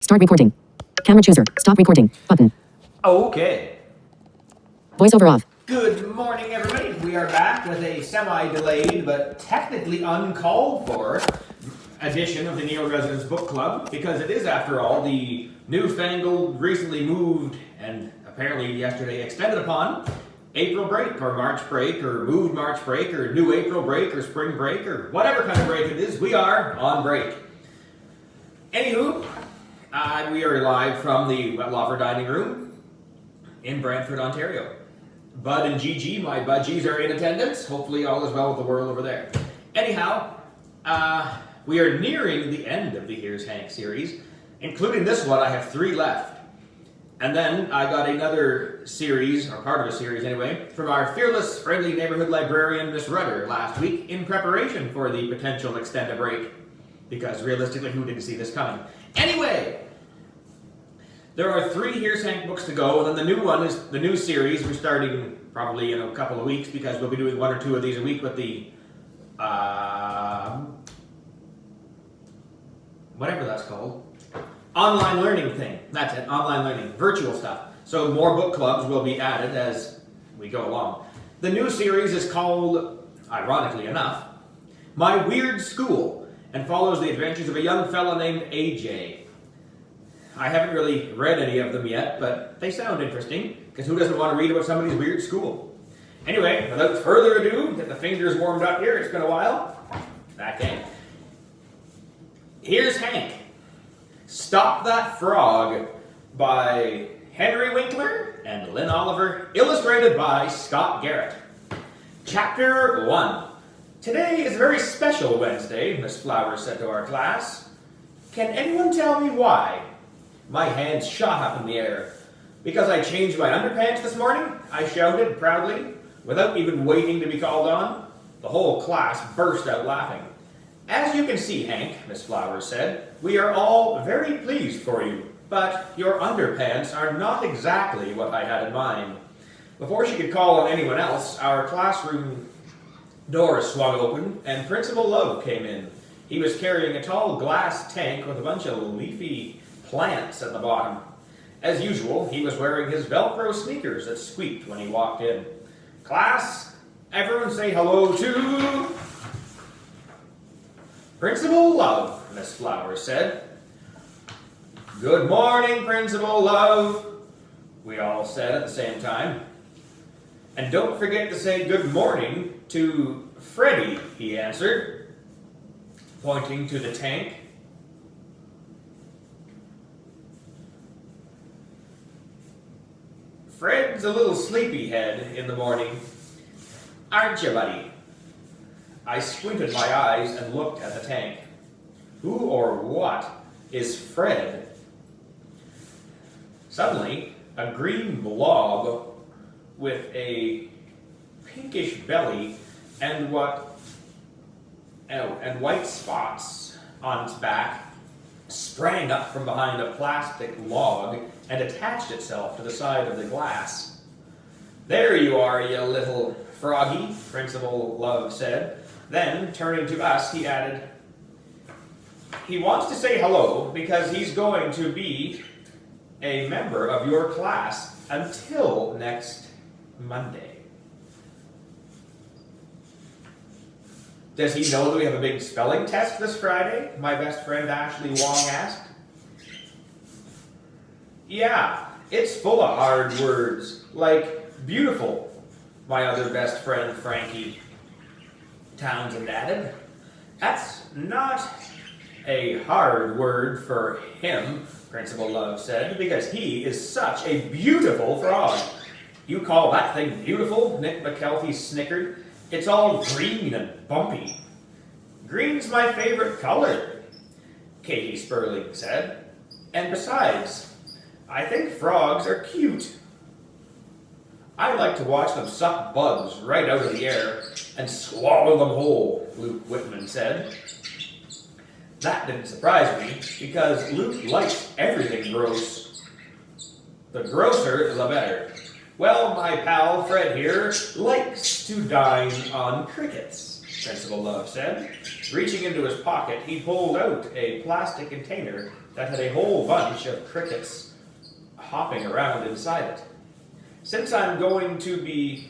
Start recording. Camera chooser. Stop recording. Button. Okay. Voiceover off. Good morning, everybody. We are back with a semi-delayed but technically uncalled for edition of the Neill Residence Book Club, because it is, after all, the newfangled, recently moved, and apparently yesterday extended upon April break, or March break, or moved March break, or new April break, or spring break, or whatever kind of break it is. We are on break. Anywho, we are live from the Wettlaufer dining room in Brantford, Ontario. Bud and Gigi, my budgies, are in attendance. Hopefully all is well with the world over there. Anyhow, we are nearing the end of the Here's Hank series. Including this one, I have 3 left. And then I got another series, or part of a series anyway, from our fearless, friendly neighborhood librarian, Miss Rudder, last week in preparation for the potential extended break. Because realistically, who didn't see this coming? Anyway, there are 3 Here's Hank books to go, and then the new one is the new series. We're starting probably in a couple of weeks, because we'll be doing 1 or 2 of these a week with the whatever that's called, online learning thing. That's it, online learning, virtual stuff. So more book clubs will be added as we go along. The new series is called, ironically enough, My Weird School, and follows the adventures of a young fella named AJ. I haven't really read any of them yet, but they sound interesting, because who doesn't want to read about somebody's weird school? Anyway, without further ado, get the fingers warmed up here, it's been a while. Back in. Here's Hank. Stop That Frog by Henry Winkler and Lynn Oliver, illustrated by Scott Garrett. Chapter 1. Today is a very special Wednesday, Miss Flowers said to our class. Can anyone tell me why? My hands shot up in the air. Because I changed my underpants this morning? I shouted proudly, without even waiting to be called on. The whole class burst out laughing. As you can see, Hank, Miss Flowers said, we are all very pleased for you, but your underpants are not exactly what I had in mind. Before she could call on anyone else, our classroom door swung open, and Principal Love came in. He was carrying a tall glass tank with a bunch of leafy plants at the bottom. As usual, he was wearing his Velcro sneakers that squeaked when he walked in. Class, everyone say hello to Principal Love, Miss Flowers said. Good morning, Principal Love, we all said at the same time. And don't forget to say good morning to Freddie, he answered, pointing to the tank. Fred's a little sleepyhead in the morning. Aren't you, buddy? I squinted my eyes and looked at the tank. Who or what is Fred? Suddenly, a green blob with a pinkish belly and white spots on its back sprang up from behind a plastic log and attached itself to the side of the glass. There you are, you little froggy, Principal Love said. Then, turning to us, he added, he wants to say hello because he's going to be a member of your class until next Monday. Does he know that we have a big spelling test this Friday? My best friend Ashley Wong asked. Yeah, it's full of hard words, like beautiful, my other best friend Frankie Townsend added. That's not a hard word for him, Principal Love said, because he is such a beautiful frog. You call that thing beautiful? Nick McKelvey snickered. It's all green and bumpy. Green's my favorite color, Katie Sperling said. And besides, I think frogs are cute. I like to watch them suck bugs right out of the air and swallow them whole, Luke Whitman said. That didn't surprise me, because Luke likes everything gross. The grosser, the better. Well, my pal Fred here likes to dine on crickets, Principal Love said. Reaching into his pocket, he pulled out a plastic container that had a whole bunch of crickets hopping around inside it. Since I'm going to be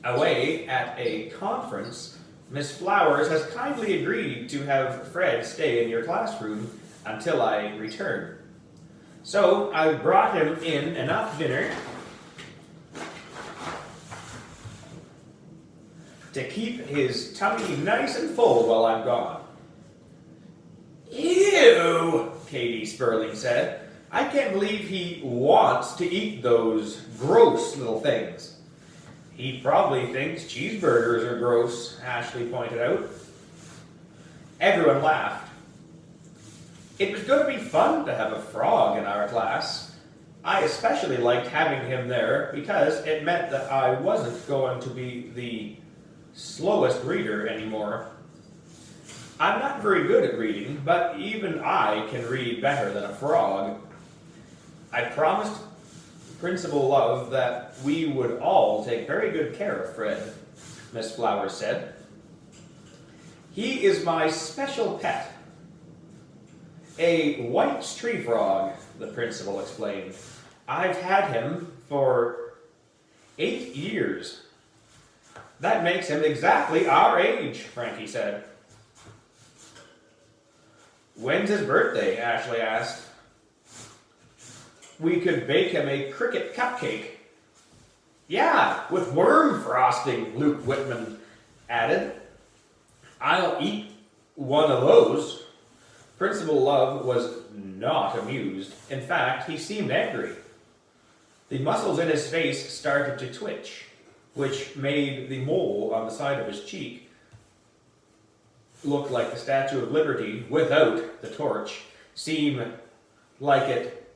away at a conference, Miss Flowers has kindly agreed to have Fred stay in your classroom until I return. So I brought him in enough dinner to keep his tummy nice and full while I'm gone. Ew, Katie Sperling said. I can't believe he wants to eat those gross little things. He probably thinks cheeseburgers are gross, Ashley pointed out. Everyone laughed. It was going to be fun to have a frog in our class. I especially liked having him there because it meant that I wasn't going to be the slowest reader anymore. I'm not very good at reading, but even I can read better than a frog. I promised Principal Love that we would all take very good care of Fred, Miss Flowers said. He is my special pet. A white tree frog, the principal explained. I've had him for 8 years. That makes him exactly our age, Frankie said. When's his birthday? Ashley asked. We could bake him a cricket cupcake. Yeah, with worm frosting, Luke Whitman added. I'll eat one of those. Principal Love was not amused. In fact, he seemed angry. The muscles in his face started to twitch, which made the mole on the side of his cheek look like the Statue of Liberty without the torch, seem like it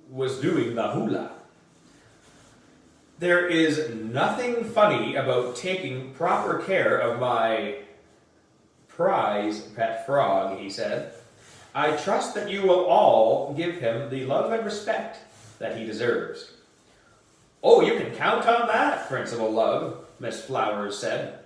was doing the hula. There is nothing funny about taking proper care of my prize pet frog, he said. I trust that you will all give him the love and respect that he deserves. Oh, you can count on that, Principal Love, Miss Flowers said.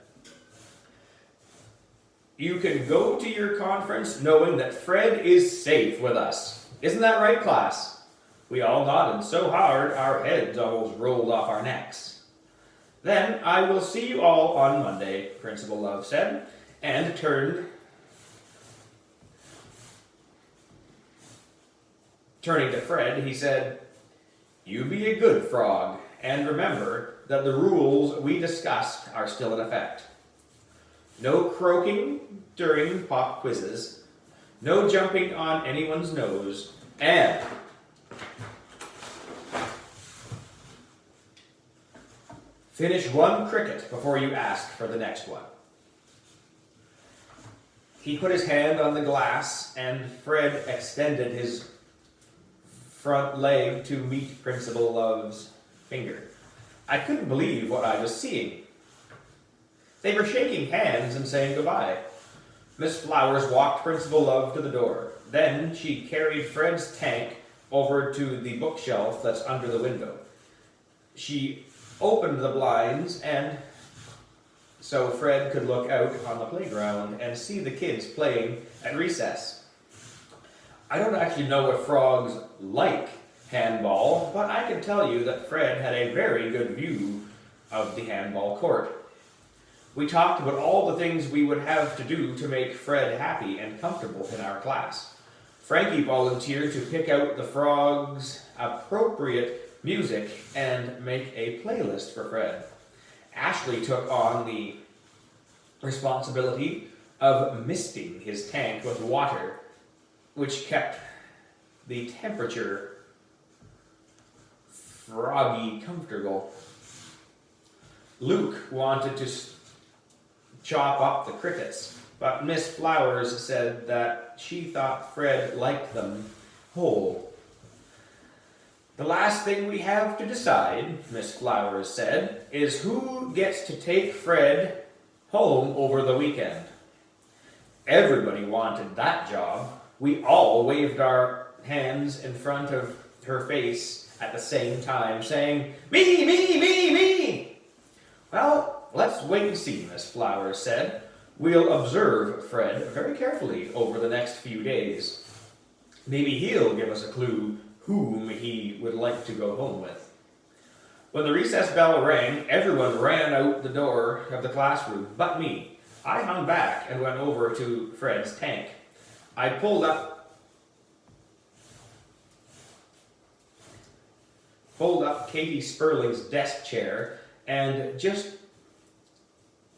You can go to your conference knowing that Fred is safe with us. Isn't that right, class? We all nodded so hard our heads almost rolled off our necks. Then I will see you all on Monday, Principal Love said, and turning to Fred, he said, You be a good frog, and remember that the rules we discussed are still in effect. No croaking during pop quizzes, no jumping on anyone's nose, and finish one cricket before you ask for the next one. He put his hand on the glass, and Fred extended his front leg to meet Principal Love's finger. I couldn't believe what I was seeing. They were shaking hands and saying goodbye. Miss Flowers walked Principal Love to the door. Then she carried Fred's tank over to the bookshelf that's under the window. She opened the blinds and so Fred could look out on the playground and see the kids playing at recess. I don't actually know if frogs like handball, but I can tell you that Fred had a very good view of the handball court. We talked about all the things we would have to do to make Fred happy and comfortable in our class. Frankie volunteered to pick out the frogs' appropriate music and make a playlist for Fred. Ashley took on the responsibility of misting his tank with water, which kept the temperature froggy comfortable. Luke wanted to chop up the crickets, but Miss Flowers said that she thought Fred liked them whole. The last thing we have to decide, Miss Flowers said, is who gets to take Fred home over the weekend. Everybody wanted that job. We all waved our hands in front of her face at the same time, saying, Me! Well, let's wait and see, Miss Flowers said. We'll observe Fred very carefully over the next few days. Maybe he'll give us a clue whom he would like to go home with. When the recess bell rang, everyone ran out the door of the classroom, but me. I hung back and went over to Fred's tank. I pulled up Katie Sperling's desk chair and just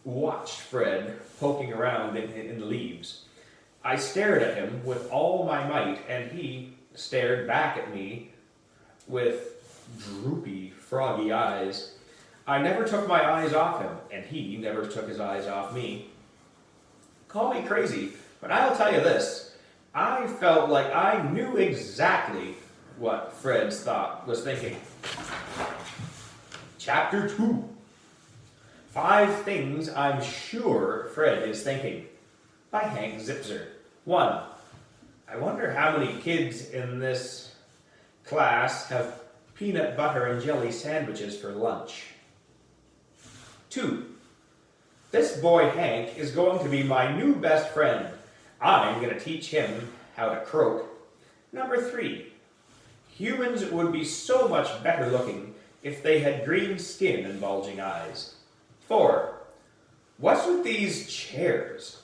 watched Fred poking around in the leaves. I stared at him with all my might, and he stared back at me with droopy, froggy eyes. I never took my eyes off him, and he never took his eyes off me. Call me crazy, but I'll tell you this. I felt like I knew exactly what Fred's thought was thinking. Chapter 2. 5 Things I'm Sure Fred is Thinking, by Hank Zipzer. 1. I wonder how many kids in this class have peanut butter and jelly sandwiches for lunch. 2. This boy Hank is going to be my new best friend. I'm going to teach him how to croak. Number 3. Humans would be so much better looking if they had green skin and bulging eyes. 4. What's with these chairs?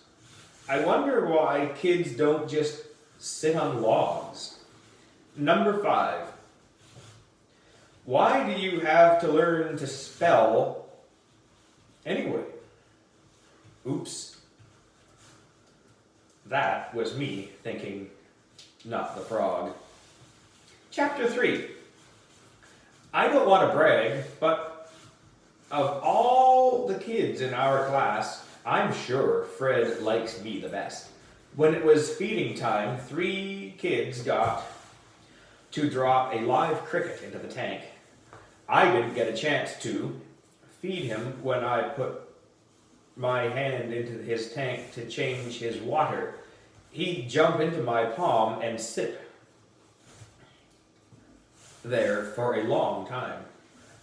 I wonder why kids don't just sit on logs. Number 5. Why do you have to learn to spell anyway? Oops. That was me thinking, not the frog. Chapter 3. I don't want to brag, but of all the kids in our class, I'm sure Fred likes me the best. When it was feeding time, 3 kids got to drop a live cricket into the tank. I didn't get a chance to feed him when I put my hand into his tank to change his water. He'd jump into my palm and sit there for a long time.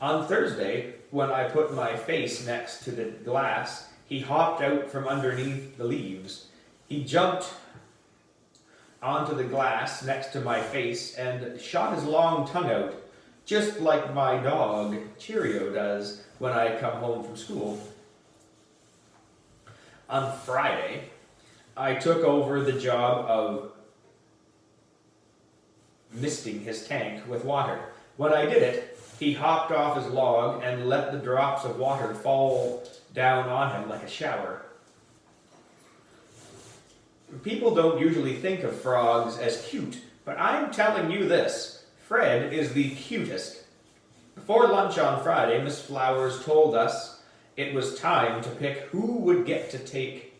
On Thursday, when I put my face next to the glass, he hopped out from underneath the leaves. He jumped onto the glass next to my face and shot his long tongue out, just like my dog Cheerio does when I come home from school. On Friday, I took over the job of misting his tank with water. When I did it, he hopped off his log and let the drops of water fall down on him like a shower. People don't usually think of frogs as cute, but I'm telling you this, Fred is the cutest. Before lunch on Friday, Miss Flowers told us it was time to pick who would get to take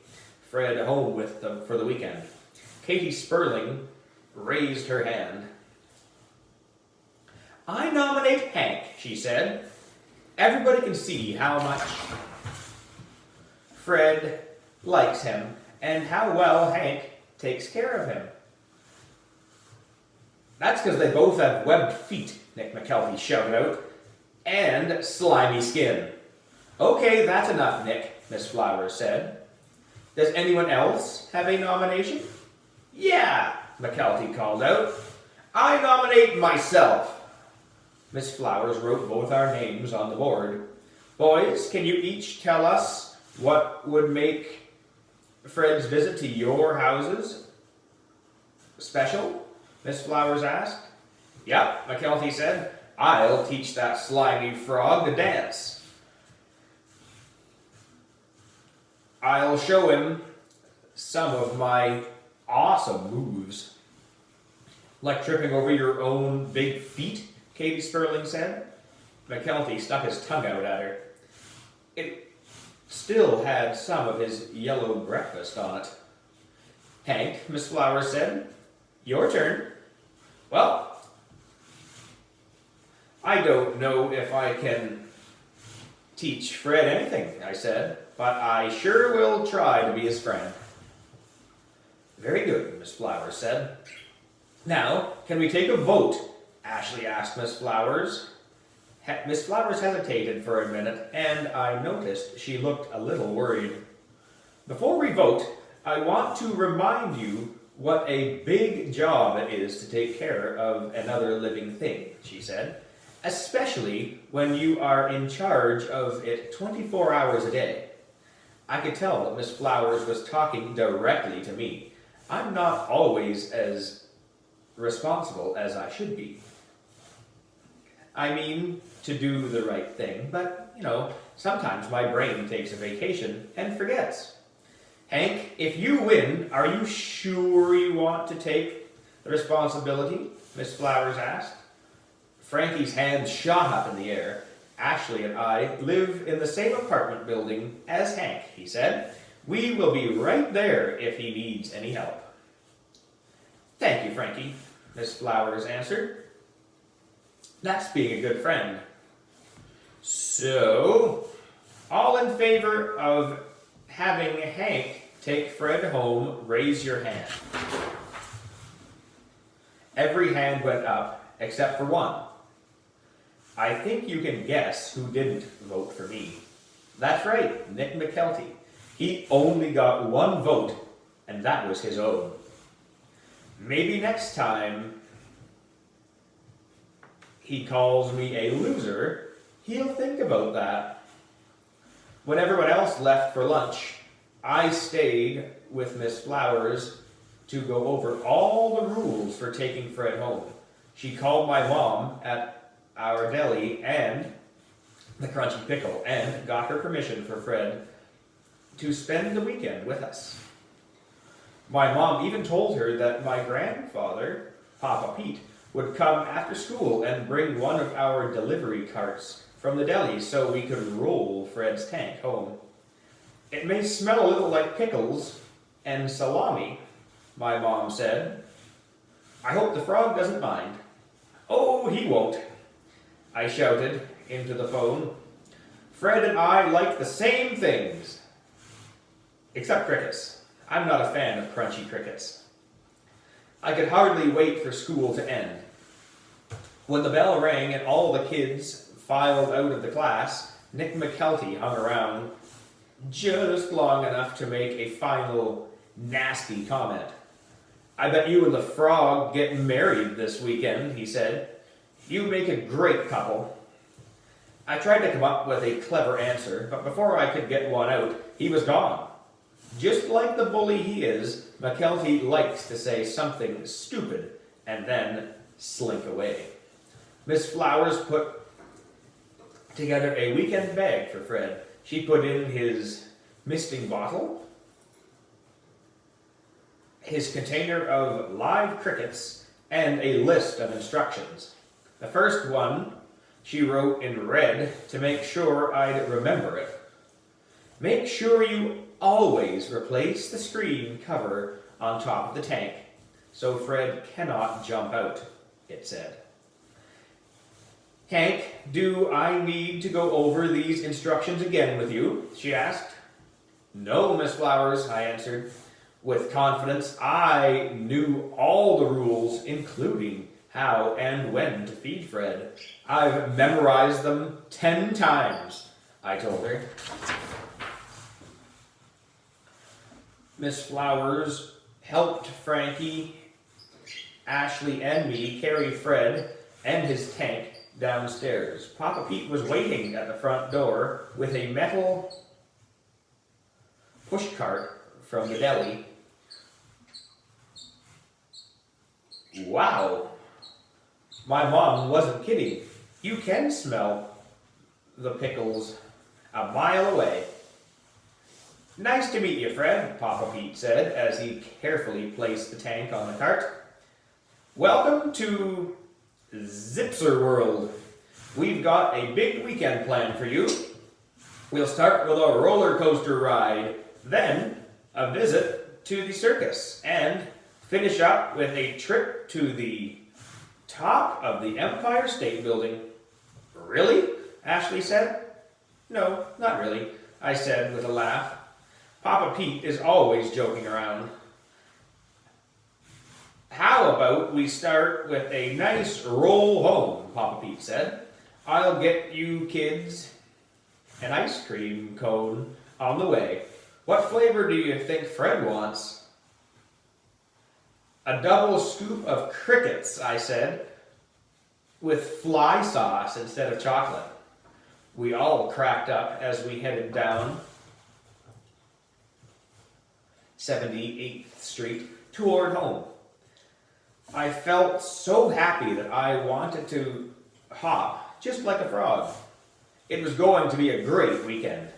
Fred home with them for the weekend. Katie Sperling raised her hand. I nominate Hank, she said. Everybody can see how much Fred likes him and how well Hank takes care of him. That's because they both have webbed feet, Nick McKelvey shouted out, and slimy skin. Okay, that's enough, Nick, Miss Flowers said. Does anyone else have a nomination? Yeah, McKelvey called out. I nominate myself. Miss Flowers wrote both our names on the board. Boys, can you each tell us what would make Fred's visit to your houses special? Miss Flowers asked. Yep, McKelvey said. I'll teach that slimy frog to dance. I'll show him some of my awesome moves. Like tripping over your own big feet, Katie Sperling said. McKelvey stuck his tongue out at her. It still had some of his yellow breakfast on it. Hank, Miss Flowers said. Your turn. Well, I don't know if I can teach Fred anything, I said, but I sure will try to be his friend. Very good, Miss Flowers said. Now, can we take a vote? Ashley asked Miss Flowers. Miss Flowers hesitated for a minute, and I noticed she looked a little worried. Before we vote, I want to remind you what a big job it is to take care of another living thing, she said, especially when you are in charge of it 24 hours a day. I could tell that Miss Flowers was talking directly to me. I'm not always as responsible as I should be. I mean, to do the right thing, but, sometimes my brain takes a vacation and forgets. Hank, if you win, are you sure you want to take the responsibility? Miss Flowers asked. Frankie's hands shot up in the air. Ashley and I live in the same apartment building as Hank, he said. We will be right there if he needs any help. Thank you, Frankie, Miss Flowers answered. That's being a good friend. So, all in favor of having Hank take Fred home, raise your hand. Every hand went up except for one. I think you can guess who didn't vote for me. That's right, Nick McKelty. He only got one vote, and that was his own. Maybe next time he calls me a loser, he'll think about that. When everyone else left for lunch, I stayed with Miss Flowers to go over all the rules for taking Fred home. She called my mom at our deli and the Crunchy Pickle and got her permission for Fred to spend the weekend with us. My mom even told her that my grandfather, Papa Pete, would come after school and bring one of our delivery carts from the deli so we could roll Fred's tank home. It may smell a little like pickles and salami, my mom said. I hope the frog doesn't mind. Oh, he won't, I shouted into the phone. Fred and I like the same things. Except crickets. I'm not a fan of crunchy crickets. I could hardly wait for school to end. When the bell rang and all the kids filed out of the class, Nick McKelty hung around just long enough to make a final nasty comment. I bet you and the frog get married this weekend, he said. You make a great couple. I tried to come up with a clever answer, but before I could get one out, he was gone. Just like the bully he is, McKelty likes to say something stupid and then slink away. Miss Flowers put together a weekend bag for Fred. She put in his misting bottle, his container of live crickets, and a list of instructions. The first one she wrote in red to make sure I'd remember it. Make sure you always replace the screen cover on top of the tank so Fred cannot jump out, it said. Hank, do I need to go over these instructions again with you? She asked. No, Miss Flowers, I answered. With confidence, I knew all the rules, including how and when to feed Fred. I've memorized them 10 times, I told her. Miss Flowers helped Frankie, Ashley, and me carry Fred and his tank downstairs. Papa Pete was waiting at the front door with a metal pushcart from the deli. Wow! My mom wasn't kidding. You can smell the pickles a mile away. Nice to meet you, Fred, Papa Pete said as he carefully placed the tank on the cart. Welcome to Zipser World. We've got a big weekend planned for you. We'll start with a roller coaster ride, then a visit to the circus, and finish up with a trip to the top of the Empire State Building. Really? Ashley said. No, not really, I said with a laugh. Papa Pete is always joking around. How about we start with a nice roll home, Papa Pete said. I'll get you kids an ice cream cone on the way. What flavor do you think Fred wants? A double scoop of crickets, I said, with fly sauce instead of chocolate. We all cracked up as we headed down 78th Street toward home. I felt so happy that I wanted to hop, just like a frog. It was going to be a great weekend.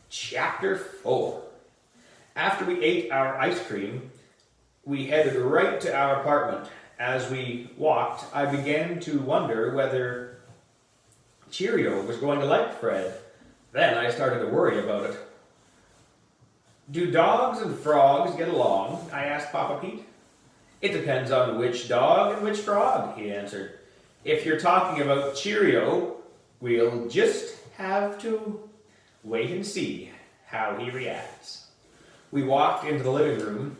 Chapter 4. After we ate our ice cream, we headed right to our apartment. As we walked, I began to wonder whether Cheerio was going to like Fred. Then I started to worry about it. Do dogs and frogs get along? I asked Papa Pete. It depends on which dog and which frog, he answered. If you're talking about Cheerio, we'll just have to wait and see how he reacts. We walked into the living room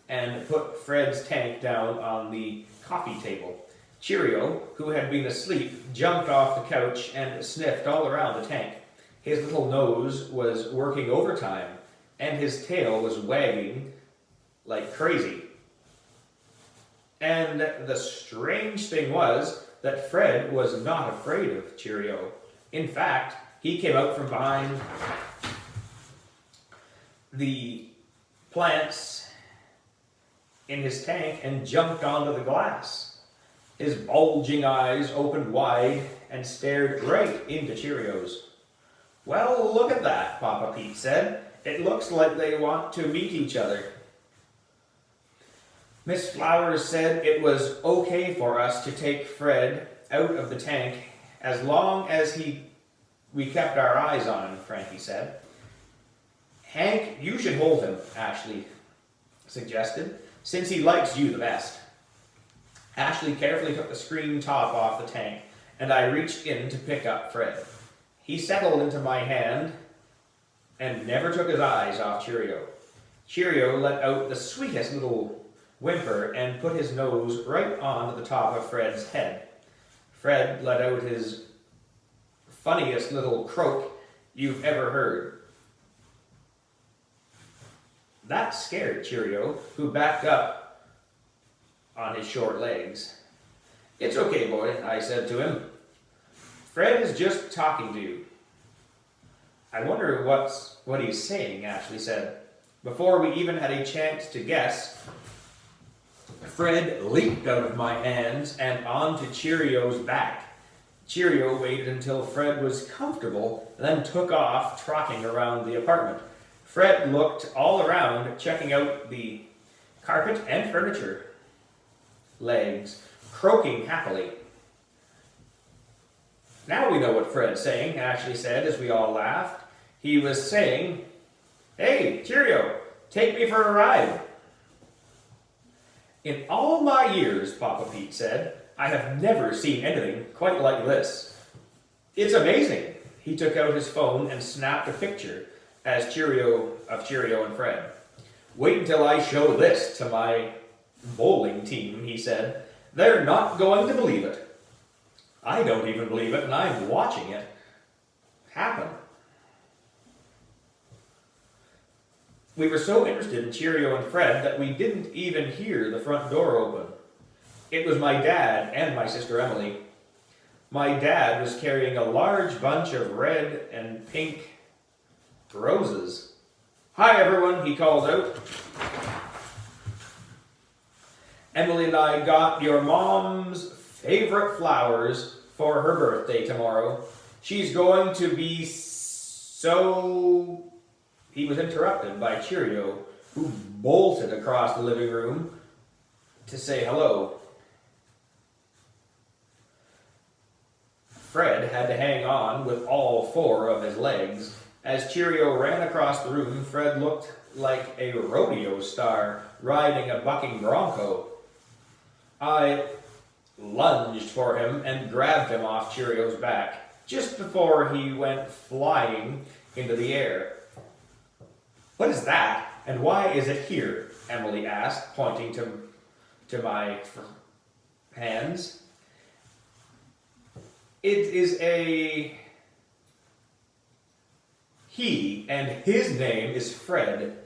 and put Fred's tank down on the coffee table. Cheerio, who had been asleep, jumped off the couch and sniffed all around the tank. His little nose was working overtime, and his tail was wagging like crazy. And the strange thing was that Fred was not afraid of Cheerio. In fact, he came out from behind the plants in his tank and jumped onto the glass. His bulging eyes opened wide and stared right into Cheerio's. Well, look at that, Papa Pete said. It looks like they want to meet each other. Miss Flowers said it was okay for us to take Fred out of the tank as long as we kept our eyes on him, Frankie said. Hank, you should hold him, Ashley suggested, since he likes you the best. Ashley carefully took the screen top off the tank, and I reached in to pick up Fred. He settled into my hand and never took his eyes off Cheerio. Cheerio let out the sweetest little whimper and put his nose right onto the top of Fred's head. Fred let out his funniest little croak you've ever heard. That scared Cheerio, who backed up on his short legs. It's okay, boy, I said to him. Fred is just talking to you. I wonder what he's saying, Ashley said. Before we even had a chance to guess, Fred leaped out of my hands and onto Cheerio's back. Cheerio waited until Fred was comfortable, and then took off, trotting around the apartment. Fred looked all around, checking out the carpet and furniture. Legs, croaking happily. Now we know what Fred's saying, Ashley said as we all laughed. He was saying, Hey, Cheerio, take me for a ride. In all my years, Papa Pete said, I have never seen anything quite like this. It's amazing. He took out his phone and snapped a picture of Cheerio and Fred. Wait until I show this to my bowling team, he said. They're not going to believe it. I don't even believe it, and I'm watching it happen. We were so interested in Cheerio and Fred that we didn't even hear the front door open. It was my dad and my sister Emily. My dad was carrying a large bunch of red and pink roses. Hi, everyone, he called out. Emily and I got your mom's favorite flowers for her birthday tomorrow. She's going to be so... He was interrupted by Cheerio, who bolted across the living room to say hello. Fred had to hang on with all four of his legs. As Cheerio ran across the room, Fred looked like a rodeo star riding a bucking bronco. I lunged for him and grabbed him off Cheerio's back, just before he went flying into the air. What is that, and why is it here? Emily asked, pointing to my hands. It is and his name is Fred.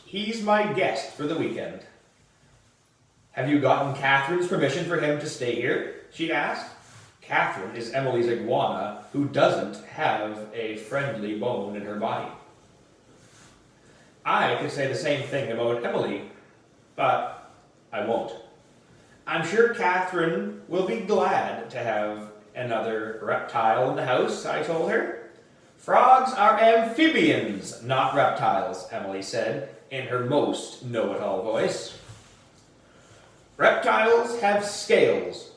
He's my guest for the weekend. Have you gotten Catherine's permission for him to stay here? She asked. Catherine is Emily's iguana who doesn't have a friendly bone in her body. I could say the same thing about Emily, but I won't. I'm sure Catherine will be glad to have another reptile in the house, I told her. Frogs are amphibians, not reptiles, Emily said in her most know-it-all voice. Reptiles have scales,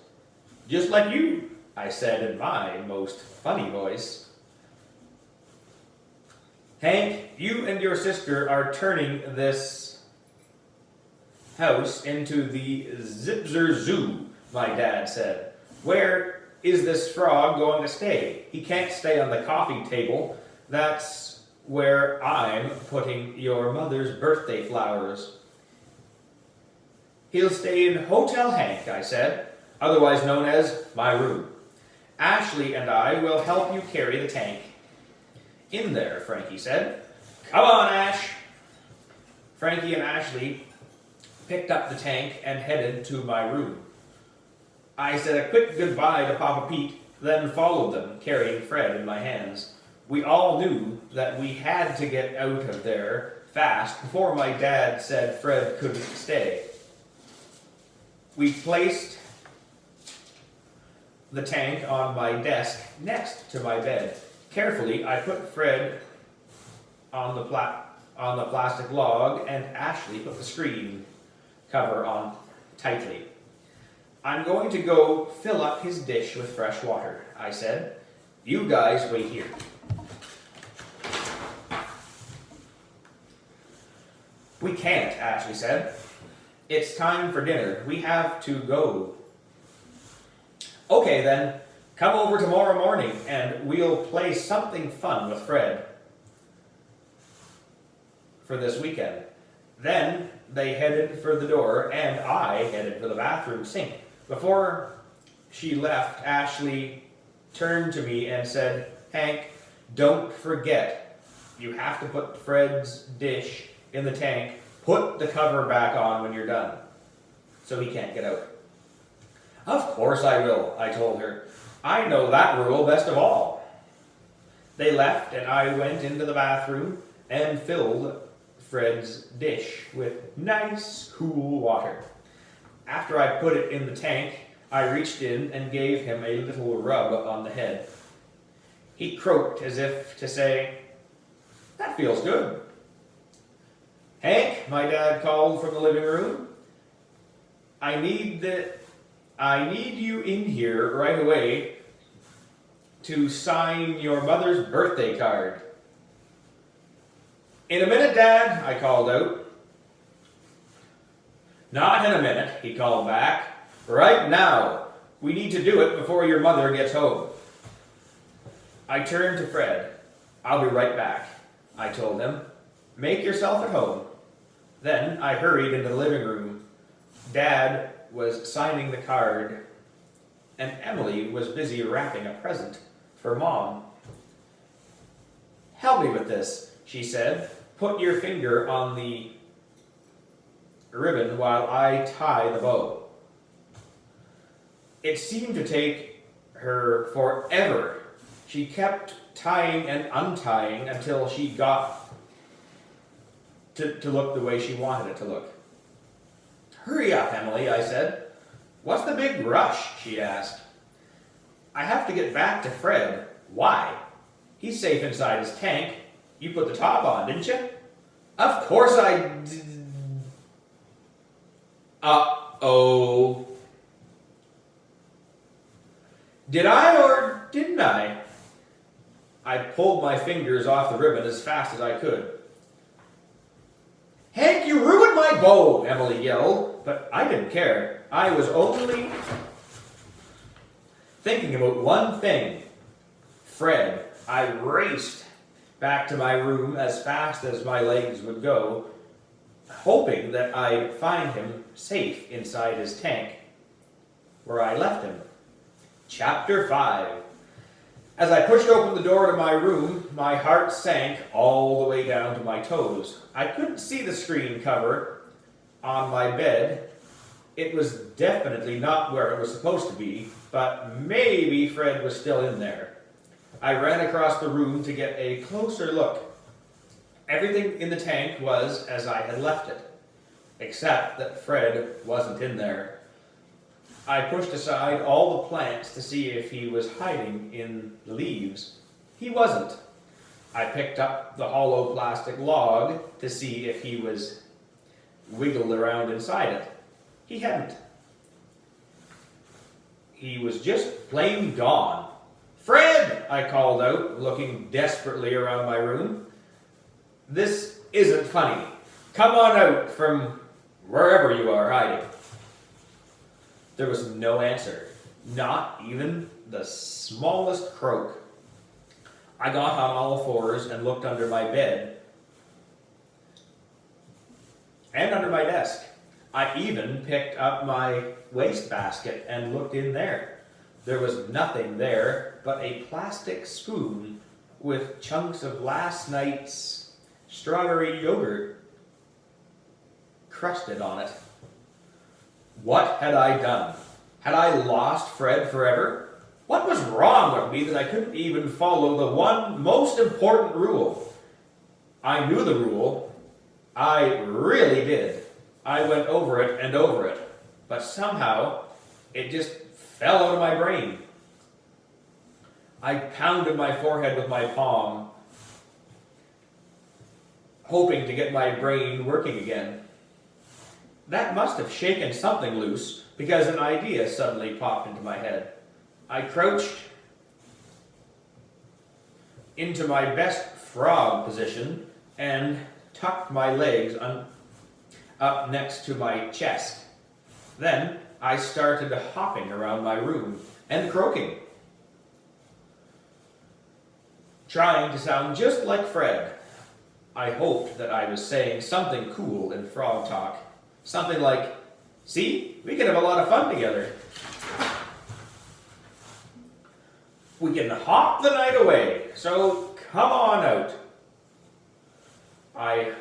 just like you, I said in my most funny voice. Hank, you and your sister are turning this house into the Zipzer Zoo, my dad said. Where is this frog going to stay? He can't stay on the coffee table. That's where I'm putting your mother's birthday flowers. He'll stay in Hotel Hank, I said, otherwise known as my room. Ashley and I will help you carry the tank. In there, Frankie said. Come on, Ash. Frankie and Ashley picked up the tank and headed to my room. I said a quick goodbye to Papa Pete, then followed them, carrying Fred in my hands. We all knew that we had to get out of there fast before my dad said Fred couldn't stay. We placed the tank on my desk next to my bed. Carefully, I put Fred on the plastic log, and Ashley put the screen cover on tightly. I'm going to go fill up his dish with fresh water, I said. You guys wait here. We can't, Ashley said. It's time for dinner. We have to go. Okay then, come over tomorrow morning and we'll play something fun with Fred for this weekend. Then they headed for the door and I headed for the bathroom sink. Before she left, Ashley turned to me and said, Hank, don't forget, you have to put Fred's dish in the tank. Put the cover back on when you're done, so he can't get out. Of course I will, I told her. I know that rule best of all. They left and I went into the bathroom and filled Fred's dish with nice, cool water. After I put it in the tank, I reached in and gave him a little rub on the head. He croaked as if to say, that feels good. Hank, my dad called from the living room. I need you in here right away to sign your mother's birthday card. In a minute, Dad, I called out. Not in a minute, he called back. Right now. We need to do it before your mother gets home. I turned to Fred. I'll be right back, I told him. Make yourself at home. Then I hurried into the living room. Dad was signing the card, and Emily was busy wrapping a present for Mom. Help me with this, she said. Put your finger on the ribbon while I tie the bow. It seemed to take her forever. She kept tying and untying until she got to look the way she wanted it to look. Hurry up, Emily, I said. What's the big rush? She asked. I have to get back to Fred. Why? He's safe inside his tank. You put the top on, didn't you? Of course I did. Uh-oh. Did I or didn't I? I pulled my fingers off the ribbon as fast as I could. Hank, you ruined my bow, Emily yelled, but I didn't care. I was only thinking about one thing. Fred. I raced back to my room as fast as my legs would go, hoping that I'd find him safe inside his tank, where I left him. Chapter 5. As I pushed open the door to my room, my heart sank all the way down to my toes. I couldn't see the screen cover on my bed. It was definitely not where it was supposed to be, but maybe Fred was still in there. I ran across the room to get a closer look. Everything in the tank was as I had left it, except that Fred wasn't in there. I pushed aside all the plants to see if he was hiding in the leaves. He wasn't. I picked up the hollow plastic log to see if he was wiggled around inside it. He hadn't. He was just plain gone. "Fred!" I called out, looking desperately around my room. "This isn't funny. Come on out from wherever you are hiding." There was no answer, not even the smallest croak. I got on all fours and looked under my bed and under my desk. I even picked up my wastebasket and looked in there. There was nothing there but a plastic spoon with chunks of last night's strawberry yogurt crusted on it. What had I done? Had I lost Fred forever? What was wrong with me that I couldn't even follow the one most important rule? I knew the rule. I really did. I went over it and over it, but somehow it just fell out of my brain. I pounded my forehead with my palm, hoping to get my brain working again. That must have shaken something loose, because an idea suddenly popped into my head. I crouched into my best frog position and tucked my legs up next to my chest. Then I started hopping around my room and croaking, trying to sound just like Fred. I hoped that I was saying something cool in frog talk. Something like, "See, we can have a lot of fun together. We can hop the night away, so come on out." I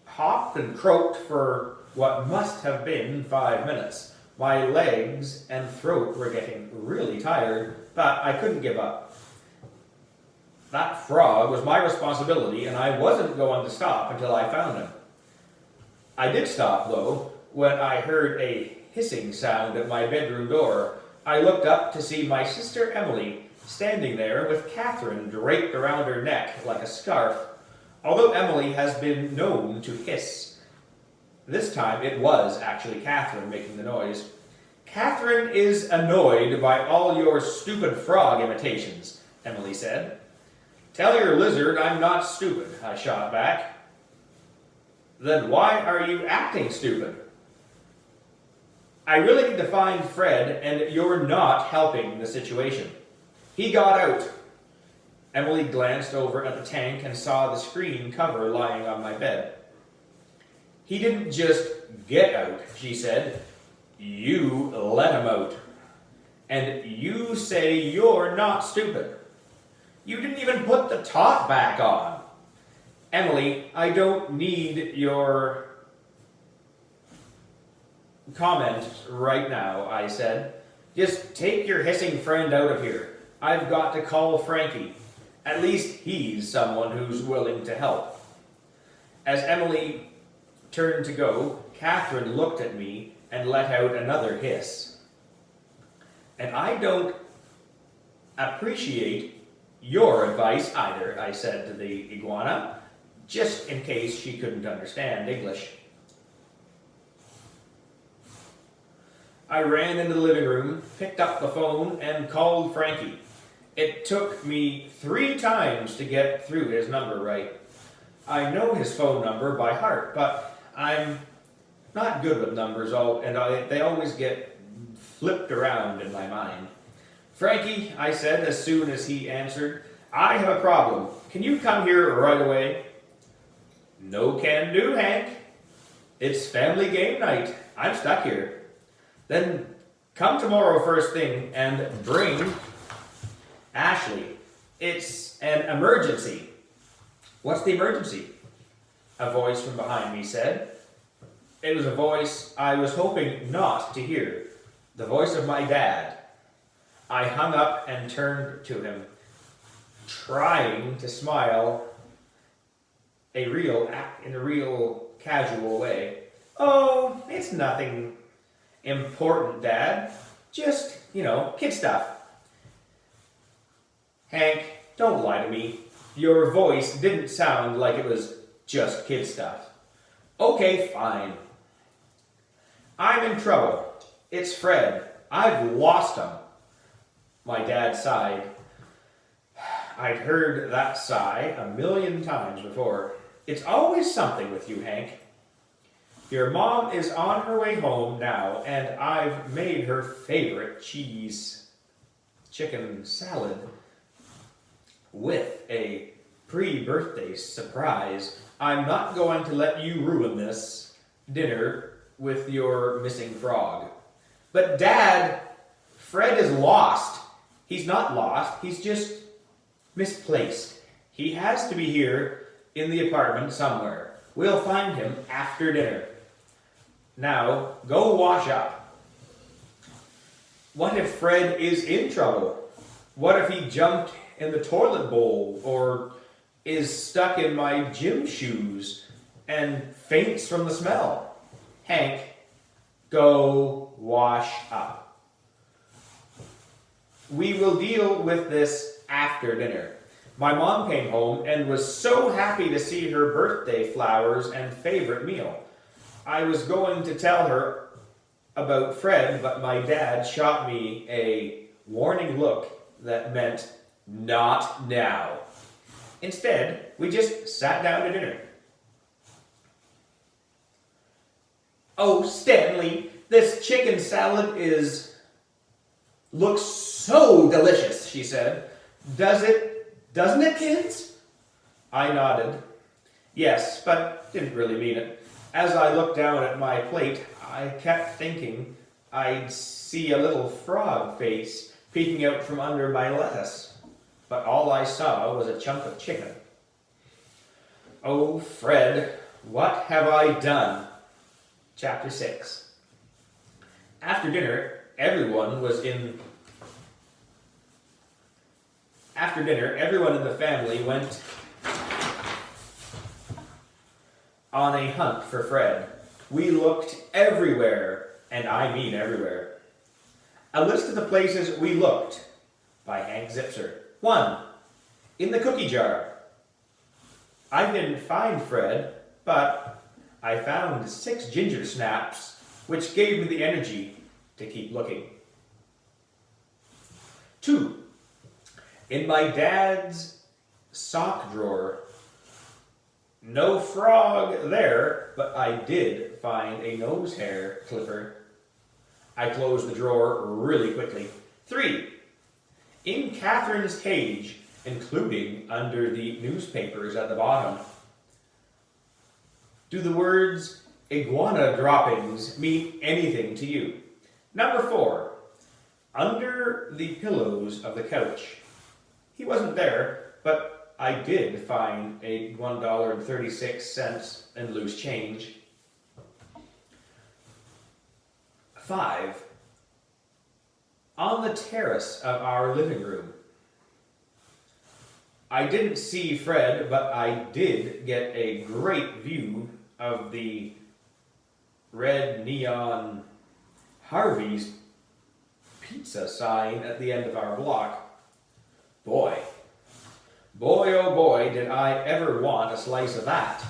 hopped and croaked for what must have been 5 minutes. My legs and throat were getting really tired, but I couldn't give up. That frog was my responsibility, and I wasn't going to stop until I found him. I did stop, though, when I heard a hissing sound at my bedroom door. I looked up to see my sister Emily standing there with Catherine draped around her neck like a scarf. Although Emily has been known to hiss, this time it was actually Catherine making the noise. "Catherine is annoyed by all your stupid frog imitations," Emily said. "Tell your lizard I'm not stupid," I shot back. "Then why are you acting stupid?" "I really need to find Fred, and you're not helping the situation. He got out." Emily glanced over at the tank and saw the screen cover lying on my bed. "He didn't just get out," she said. "You let him out. And you say you're not stupid. You didn't even put the top back on." "Emily, I don't need your comment right now," I said. "Just take your hissing friend out of here. I've got to call Frankie. At least he's someone who's willing to help." As Emily turned to go, Catherine looked at me and let out another hiss. "And I don't appreciate your advice either," I said to the iguana, just in case she couldn't understand English. I ran into the living room, picked up the phone, and called Frankie. It took me 3 times to get through his number right. I know his phone number by heart, but I'm not good with numbers, and they always get flipped around in my mind. "Frankie," I said as soon as he answered, "I have a problem. Can you come here right away?" "No can do, Hank. It's family game night. I'm stuck here." "Then come tomorrow first thing and bring Ashley, it's an emergency. What's the emergency? A voice from behind me said. It was a voice I was hoping not to hear. The voice of my dad. I hung up and turned to him, trying to smile in a real casual way. Oh, it's nothing important, Dad. Just, kid stuff. Hank, don't lie to me. Your voice didn't sound like it was just kid stuff. Okay, fine. I'm in trouble. It's Fred. I've lost him. My dad sighed. I'd heard that sigh 1,000,000 times before. It's always something with you, Hank. Your mom is on her way home now, and I've made her favorite cheese chicken salad with a pre-birthday surprise. I'm not going to let you ruin this dinner with your missing frog. But Dad, Fred is lost. He's not lost, he's just misplaced. He has to be here in the apartment somewhere. We'll find him after dinner. Now, go wash up. What if Fred is in trouble? What if he jumped in the toilet bowl or is stuck in my gym shoes and faints from the smell? Hank, go wash up. We will deal with this after dinner. My mom came home and was so happy to see her birthday flowers and favorite meal. I was going to tell her about Fred, but my dad shot me a warning look that meant not now. Instead, we just sat down to dinner. Oh, Stanley, this chicken salad looks so delicious, she said. Doesn't it, kids? I nodded. Yes, but didn't really mean it. As I looked down at my plate, I kept thinking I'd see a little frog face peeking out from under my lettuce. But all I saw was a chunk of chicken. Oh, Fred, what have I done? Chapter 6. After dinner, everyone in the family went on a hunt for Fred. We looked everywhere, and I mean everywhere. A list of the places we looked by Hank Zipser. 1. In the cookie jar. I didn't find Fred, but I found 6 ginger snaps, which gave me the energy to keep looking. 2. In my dad's sock drawer. No frog there, but I did find a nose hair clipper. I closed the drawer really quickly. 3. In Catherine's cage, including under the newspapers at the bottom. Do the words iguana droppings mean anything to you? Number 4. Under the pillows of the couch. He wasn't there, but I did find a $1.36 in loose change. 5. On the terrace of our living room. I didn't see Fred, but I did get a great view of the red neon Harvey's pizza sign at the end of our block. Boy, oh boy, did I ever want a slice of that.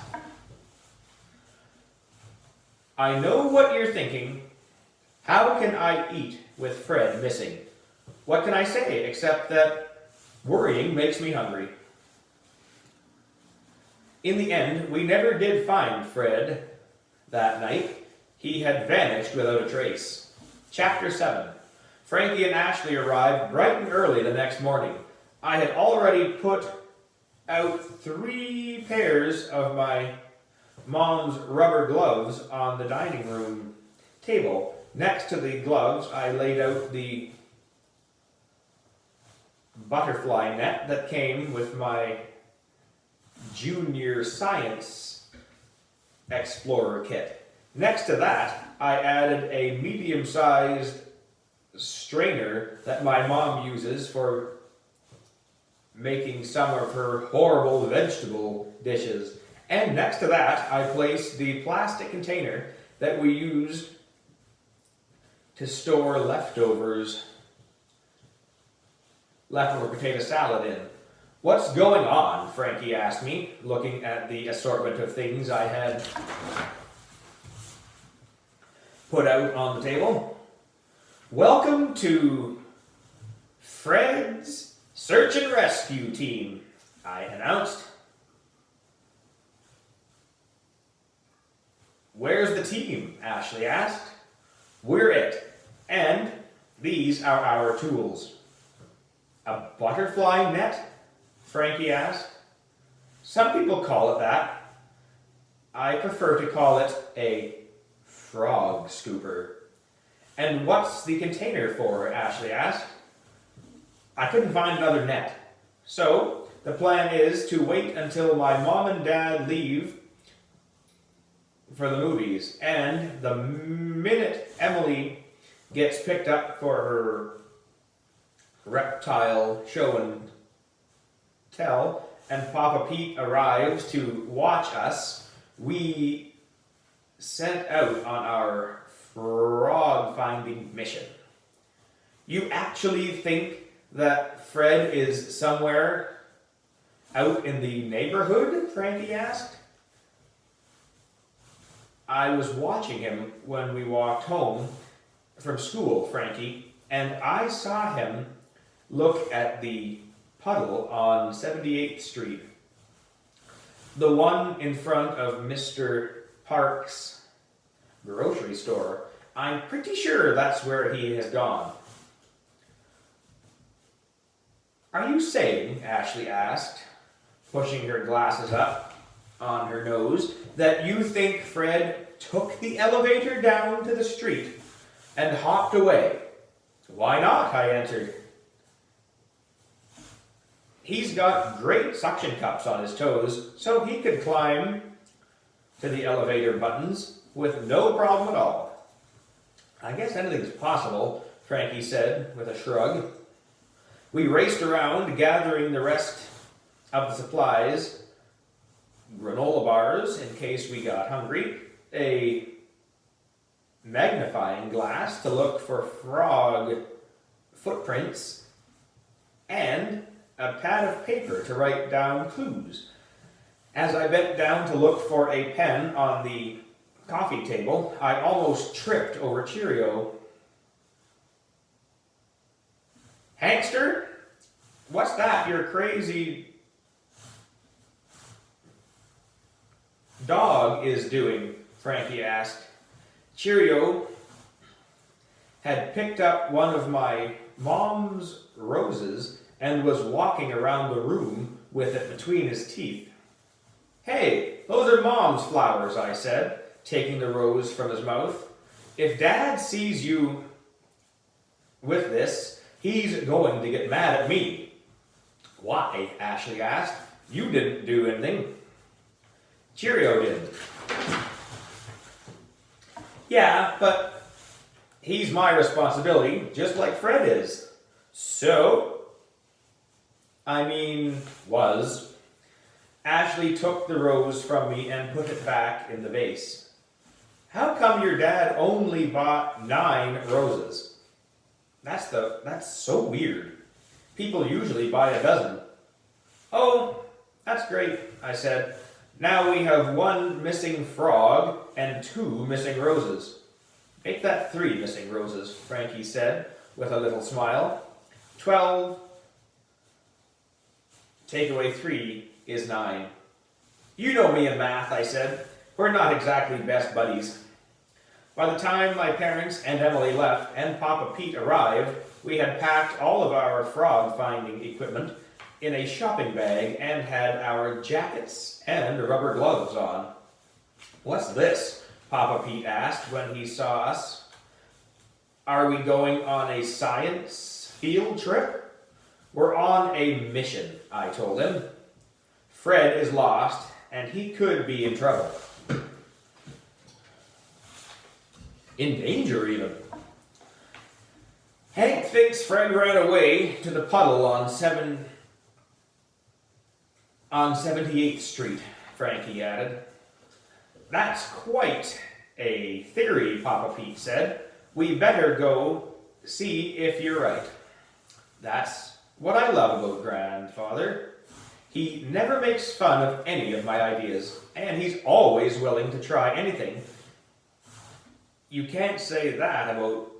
I know what you're thinking. How can I eat with Fred missing? What can I say except that worrying makes me hungry? In the end, we never did find Fred that night. He had vanished without a trace. Chapter 7. Frankie and Ashley arrived bright and early the next morning. I had already put out 3 pairs of my mom's rubber gloves on the dining room table. Next to the gloves, I laid out the butterfly net that came with my junior science explorer kit. Next to that, I added a medium-sized strainer that my mom uses for making some of her horrible vegetable dishes. And next to that, I placed the plastic container that we used to store leftover potato salad in. What's going on? Frankie asked me, looking at the assortment of things I had put out on the table. Welcome to Fred's Search and Rescue Team, I announced. Where's the team? Ashley asked. We're it, and these are our tools. A butterfly net? Frankie asked. Some people call it that. I prefer to call it a frog scooper. And what's the container for? Ashley asked. I couldn't find another net. So, the plan is to wait until my mom and dad leave for the movies. And the minute Emily gets picked up for her reptile show and tell, and Papa Pete arrives to watch us, we set out on our frog finding mission. You actually think that Fred is somewhere out in the neighborhood? Frankie asked. I was watching him when we walked home from school, Frankie, and I saw him look at the puddle on 78th Street. The one in front of Mr. Park's grocery store. I'm pretty sure that's where he has gone. Are you saying, Ashley asked, pushing her glasses up on her nose, that you think Fred took the elevator down to the street and hopped away? Why not? I answered. He's got great suction cups on his toes, so he could climb to the elevator buttons with no problem at all. I guess anything's possible, Frankie said with a shrug. We raced around, gathering the rest of the supplies, granola bars in case we got hungry, a magnifying glass to look for frog footprints, and a pad of paper to write down clues. As I bent down to look for a pen on the coffee table, I almost tripped over Cheerio. Hankster? What's that your crazy dog is doing? Frankie asked. Cheerio had picked up one of my mom's roses and was walking around the room with it between his teeth. Hey, those are Mom's flowers, I said, taking the rose from his mouth. If Dad sees you with this, he's going to get mad at me. Why? Ashley asked. You didn't do anything. Cheerio did. Yeah, but he's my responsibility, just like Fred is. Was. Ashley took the rose from me and put it back in the vase. How come your dad only bought 9 roses? That's so weird. People usually buy a dozen. Oh, that's great, I said. Now we have 1 missing frog and 2 missing roses. Make that 3 missing roses, Frankie said with a little smile. 12. Take away 3 is 9. You know me in math, I said. We're not exactly best buddies. By the time my parents and Emily left and Papa Pete arrived, we had packed all of our frog-finding equipment in a shopping bag and had our jackets and rubber gloves on. What's this? Papa Pete asked when he saw us. Are we going on a science field trip? We're on a mission, I told him. Fred is lost, and he could be in trouble. In danger, even. Hank thinks Fred ran away to the puddle on 78th Street, Frankie added. That's quite a theory, Papa Pete said. We better go see if you're right. That's what I love about Grandfather. He never makes fun of any of my ideas, and he's always willing to try anything. You can't say that about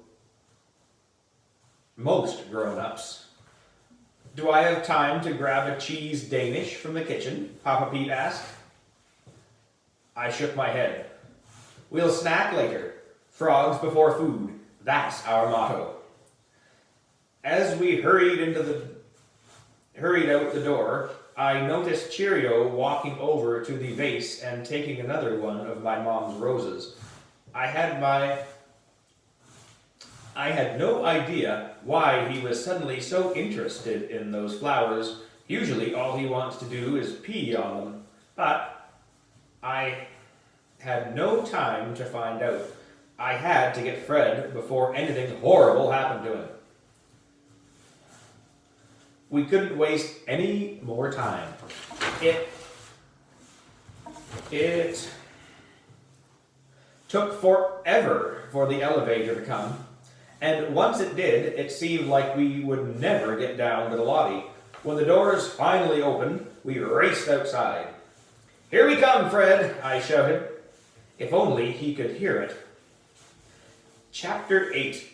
most grown-ups. Do I have time to grab a cheese Danish from the kitchen? Papa Pete asked. I shook my head. We'll snack later. Frogs before food. That's our motto. As we hurried out the door, I noticed Cheerio walking over to the vase and taking another one of my mom's roses. I had no idea why he was suddenly so interested in those flowers. Usually all he wants to do is pee on them. But I had no time to find out. I had to get Fred before anything horrible happened to him. We couldn't waste any more time. It took forever for the elevator to come, and once it did, it seemed like we would never get down to the lobby. When the doors finally opened, we raced outside. Here we come, Fred, I shouted. If only he could hear it. Chapter 8.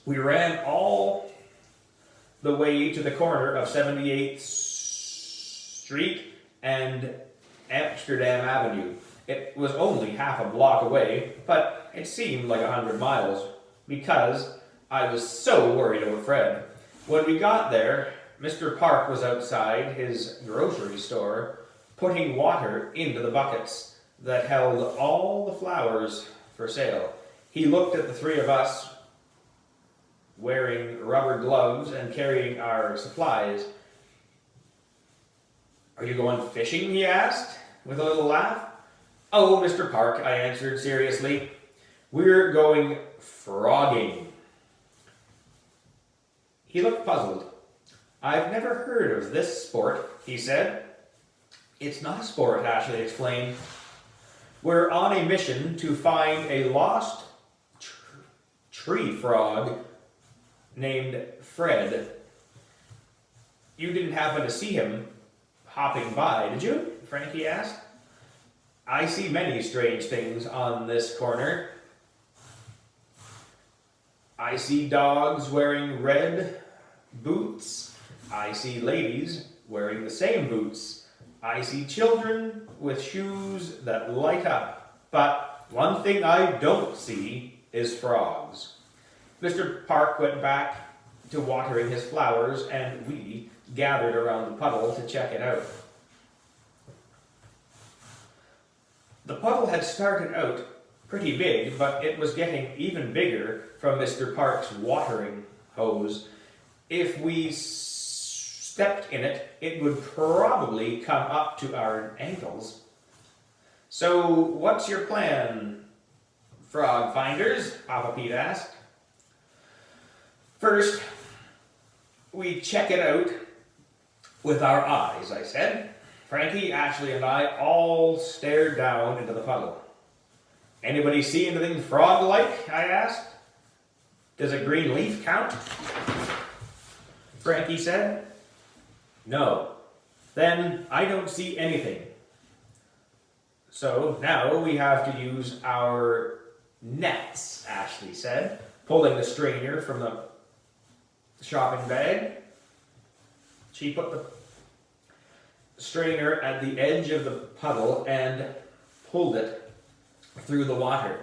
We ran all the way to the corner of 78th Street and Amsterdam Avenue. It was only half a block away, but it seemed like 100 miles, because I was so worried about Fred. When we got there, Mr. Park was outside his grocery store, putting water into the buckets that held all the flowers for sale. He looked at the three of us, wearing rubber gloves and carrying our supplies. Are you going fishing? He asked, with a little laugh. Oh, Mr. Park, I answered seriously. We're going frogging. He looked puzzled. I've never heard of this sport, he said. It's not a sport, Ashley explained. We're on a mission to find a lost tree frog named Fred. You didn't happen to see him hopping by, did you? Frankie asked. I see many strange things on this corner. I see dogs wearing red boots. I see ladies wearing the same boots. I see children with shoes that light up. But one thing I don't see is frogs. Mr. Park went back to watering his flowers, and we gathered around the puddle to check it out. The puddle had started out pretty big, but it was getting even bigger from Mr. Park's watering hose. If we stepped in it, it would probably come up to our ankles. So, what's your plan, frog finders? Papa Pete asked. First, we check it out with our eyes, I said. Frankie, Ashley, and I all stared down into the puddle. Anybody see anything frog-like? I asked. Does a green leaf count? Frankie said. No. Then I don't see anything. So now we have to use our nets, Ashley said, pulling the strainer from the shopping bag. She put the strainer at the edge of the puddle and pulled it through the water.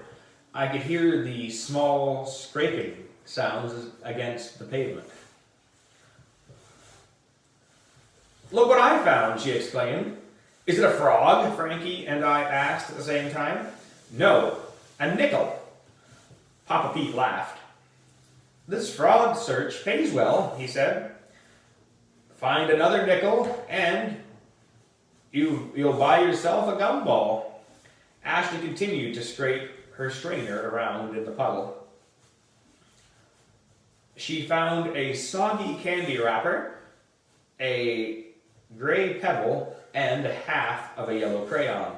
I could hear the small scraping sounds against the pavement. Look what I found, she exclaimed. Is it a frog? Frankie and I asked at the same time. No, a nickel. Papa Pete laughed. This frog search pays well, he said. find another nickel, and you'll buy yourself a gumball. Ashley continued to scrape her strainer around in the puddle. She found a soggy candy wrapper, a gray pebble, and half of a yellow crayon.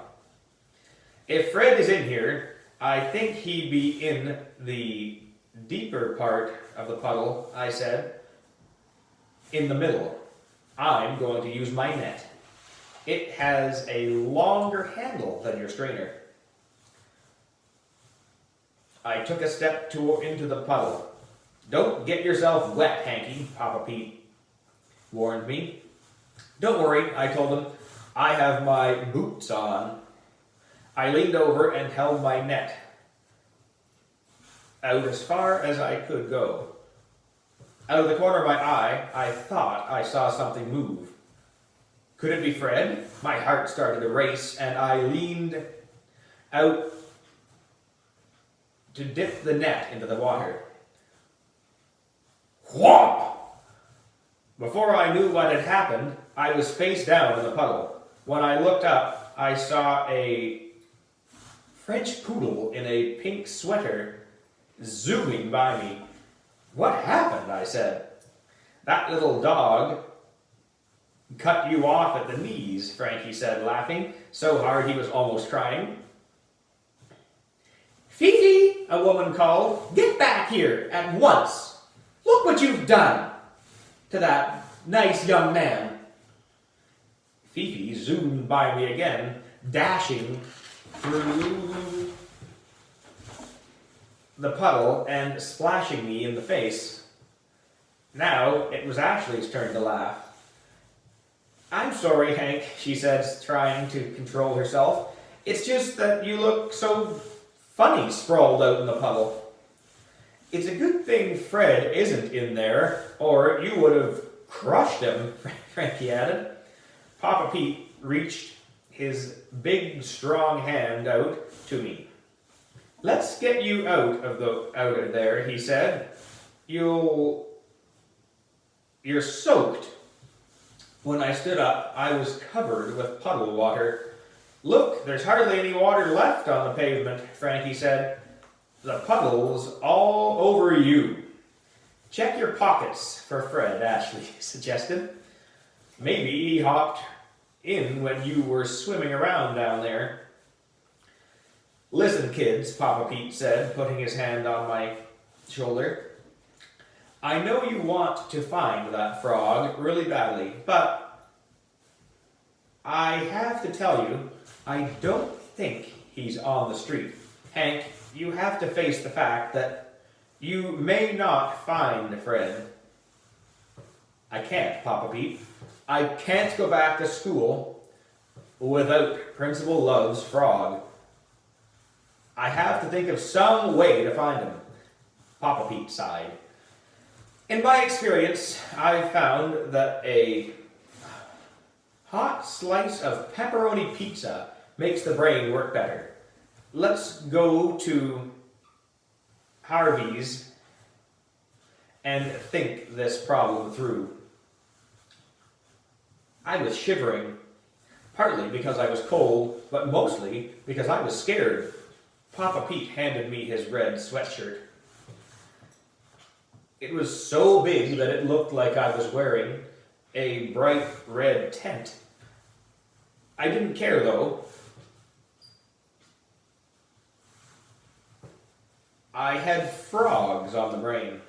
If Fred is in here, I think he'd be in the deeper part of the puddle, I said. In the middle. I'm going to use my net. It has a longer handle than your strainer. I took a step into the puddle. Don't get yourself wet, Hanky, Papa Pete warned me. Don't worry, I told him. I have my boots on. I leaned over and held my net out as far as I could go. Out of the corner of my eye, I thought I saw something move. Could it be Fred? My heart started to race, and I leaned out to dip the net into the water. Whomp! Before I knew what had happened, I was face down in the puddle. When I looked up, I saw a French poodle in a pink sweater zooming by me. What happened? I said. That little dog cut you off at the knees, Frankie said, laughing so hard he was almost crying. Fifi, a woman called, get back here at once. Look what you've done to that nice young man. Fifi zoomed by me again, dashing through the puddle and splashing me in the face. Now it was Ashley's turn to laugh. I'm sorry, Hank, she said, trying to control herself. It's just that you look so funny sprawled out in the puddle. It's a good thing Fred isn't in there, or you would have crushed him, Frankie added. Papa Pete reached his big, strong hand out to me. Let's get you out of there, he said. You're soaked. When I stood up, I was covered with puddle water. Look, there's hardly any water left on the pavement, Frankie said. The puddle's all over you. Check your pockets for Fred, Ashley suggested. Maybe he hopped in when you were swimming around down there. Listen, kids, Papa Pete said, putting his hand on my shoulder. I know you want to find that frog really badly, but I have to tell you, I don't think he's on the street. Hank, you have to face the fact that you may not find Fred. I can't, Papa Pete. I can't go back to school without Principal Love's frog. I have to think of some way to find him. Papa Pete sighed. In my experience, I've found that a hot slice of pepperoni pizza makes the brain work better. Let's go to Harvey's and think this problem through. I was shivering, partly because I was cold, but mostly because I was scared. Papa Pete handed me his red sweatshirt. It was so big that it looked like I was wearing a bright red tent. I didn't care, though. I had frogs on the brain.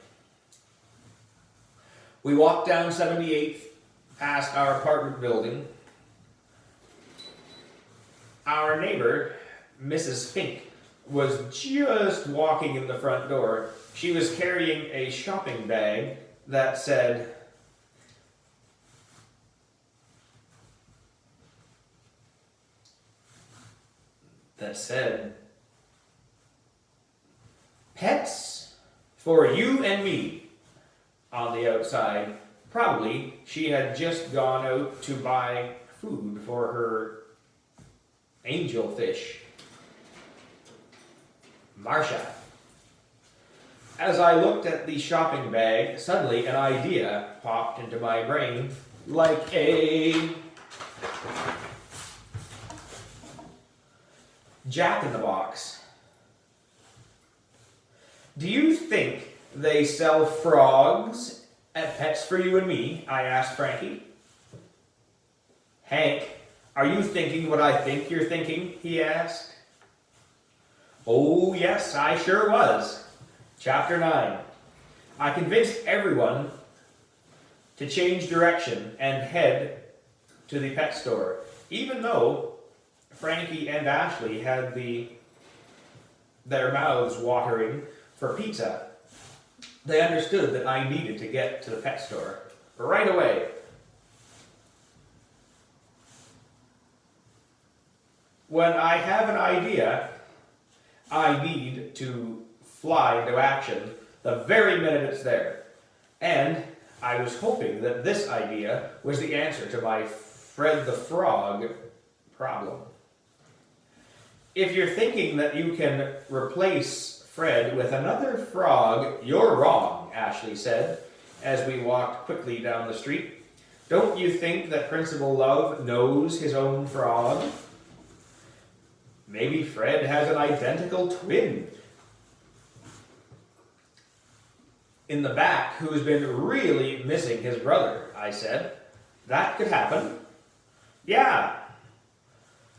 We walked down 78th, past our apartment building. Our neighbor, Mrs. Fink, was just walking in the front door. She was carrying a shopping bag that said, pets for you and me on the outside. Probably she had just gone out to buy food for her angelfish. Marcia. As I looked at the shopping bag, suddenly an idea popped into my brain. like a Jack-in-the-Box. Do you think they sell frogs at Pets for You and Me? I asked Frankie. Hank, are you thinking what I think you're thinking? He asked. Oh, yes, I sure was. Chapter 9. I convinced everyone to change direction and head to the pet store, even though Frankie and Ashley had their mouths watering for pizza. They understood that I needed to get to the pet store right away. When I have an idea, I need to fly into action the very minute it's there. And I was hoping that this idea was the answer to my Fred the Frog problem. If you're thinking that you can replace Fred with another frog, you're wrong, Ashley said, as we walked quickly down the street. Don't you think that Principal Love knows his own frog? Maybe Fred has an identical twin in the back who's been really missing his brother, I said. That could happen. Yeah.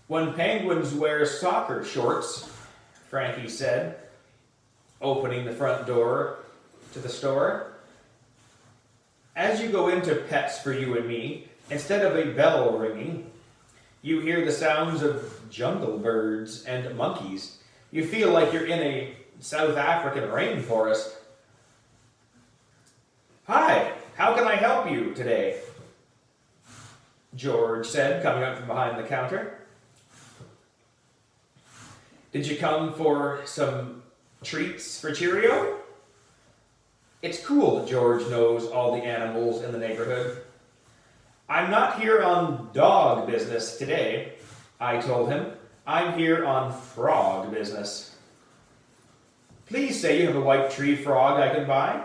When penguins wear soccer shorts, Frankie said, opening the front door to the store. As you go into Pets for You and Me, instead of a bell ringing, you hear the sounds of jungle birds and monkeys. You feel like you're in a South African rainforest. Hi, how can I help you today? George said, coming up from behind the counter. Did you come for some treats for Cheerio? It's cool that George knows all the animals in the neighborhood. I'm not here on dog business today, I told him. I'm here on frog business. Please say you have a white tree frog I can buy.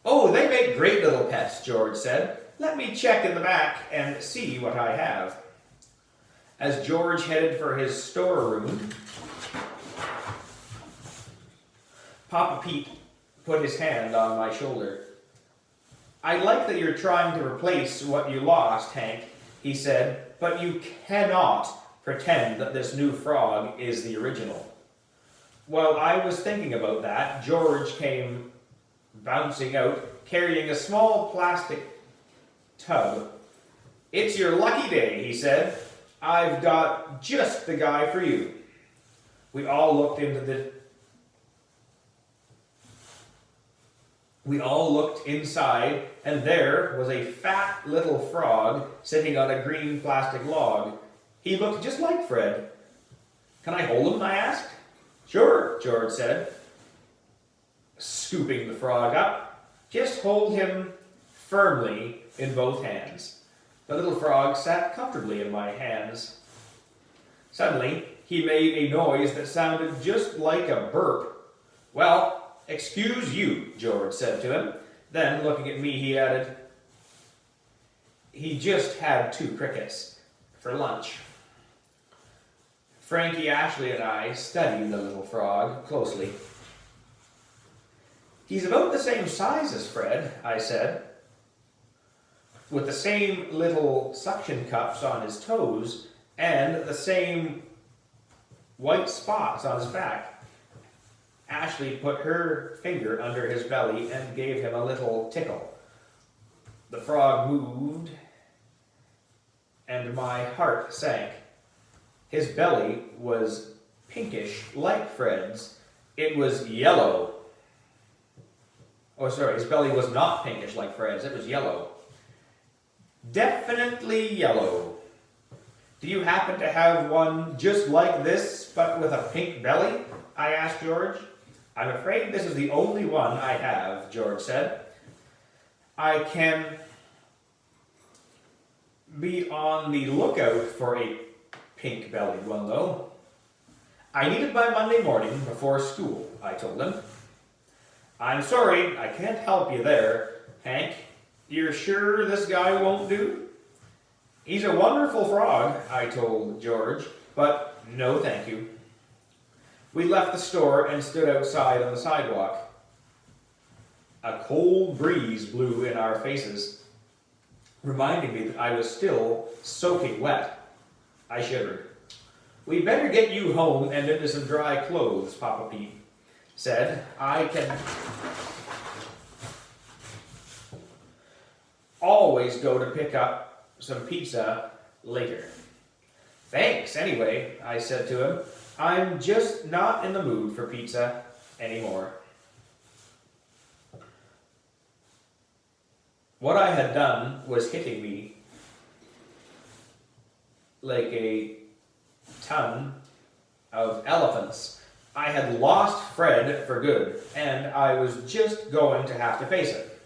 Oh, they make great little pets, George said. Let me check in the back and see what I have. As George headed for his storeroom, Papa Pete put his hand on my shoulder. I like that you're trying to replace what you lost, Hank, he said, but you cannot pretend that this new frog is the original. While I was thinking about that, George came bouncing out, carrying a small plastic tub. It's your lucky day, he said. I've got just the guy for you. We all looked inside, and there was a fat little frog sitting on a green plastic log. He looked just like Fred. Can I hold him? I asked. Sure, George said, scooping the frog up. Just hold him firmly in both hands. The little frog sat comfortably in my hands. Suddenly, he made a noise that sounded just like a burp. Well, excuse you, George said to him. Then, looking at me, he added, he just had 2 crickets for lunch. Frankie, Ashley, and I studied the little frog closely. He's about the same size as Fred, I said, with the same little suction cups on his toes and the same white spots on his back. Ashley put her finger under his belly and gave him a little tickle. The frog moved, and my heart sank. His belly was pinkish like Fred's. It was yellow. Oh, sorry, his belly was not pinkish like Fred's. It was yellow. Definitely yellow. Do you happen to have one just like this, but with a pink belly? I asked George. I'm afraid this is the only one I have, George said. I can be on the lookout for a pink-bellied one, though. I need it by Monday morning before school, I told him. I'm sorry, I can't help you there, Hank. You're sure this guy won't do? He's a wonderful frog, I told George, but no thank you. We left the store and stood outside on the sidewalk. A cold breeze blew in our faces, reminding me that I was still soaking wet. I shivered. "We'd better get you home and into some dry clothes," Papa Pete said. "I can always go to pick up some pizza later." "Thanks, anyway," I said to him. "I'm just not in the mood for pizza anymore." What I had done was hitting me like a ton of elephants. I had lost Fred for good, and I was just going to have to face it.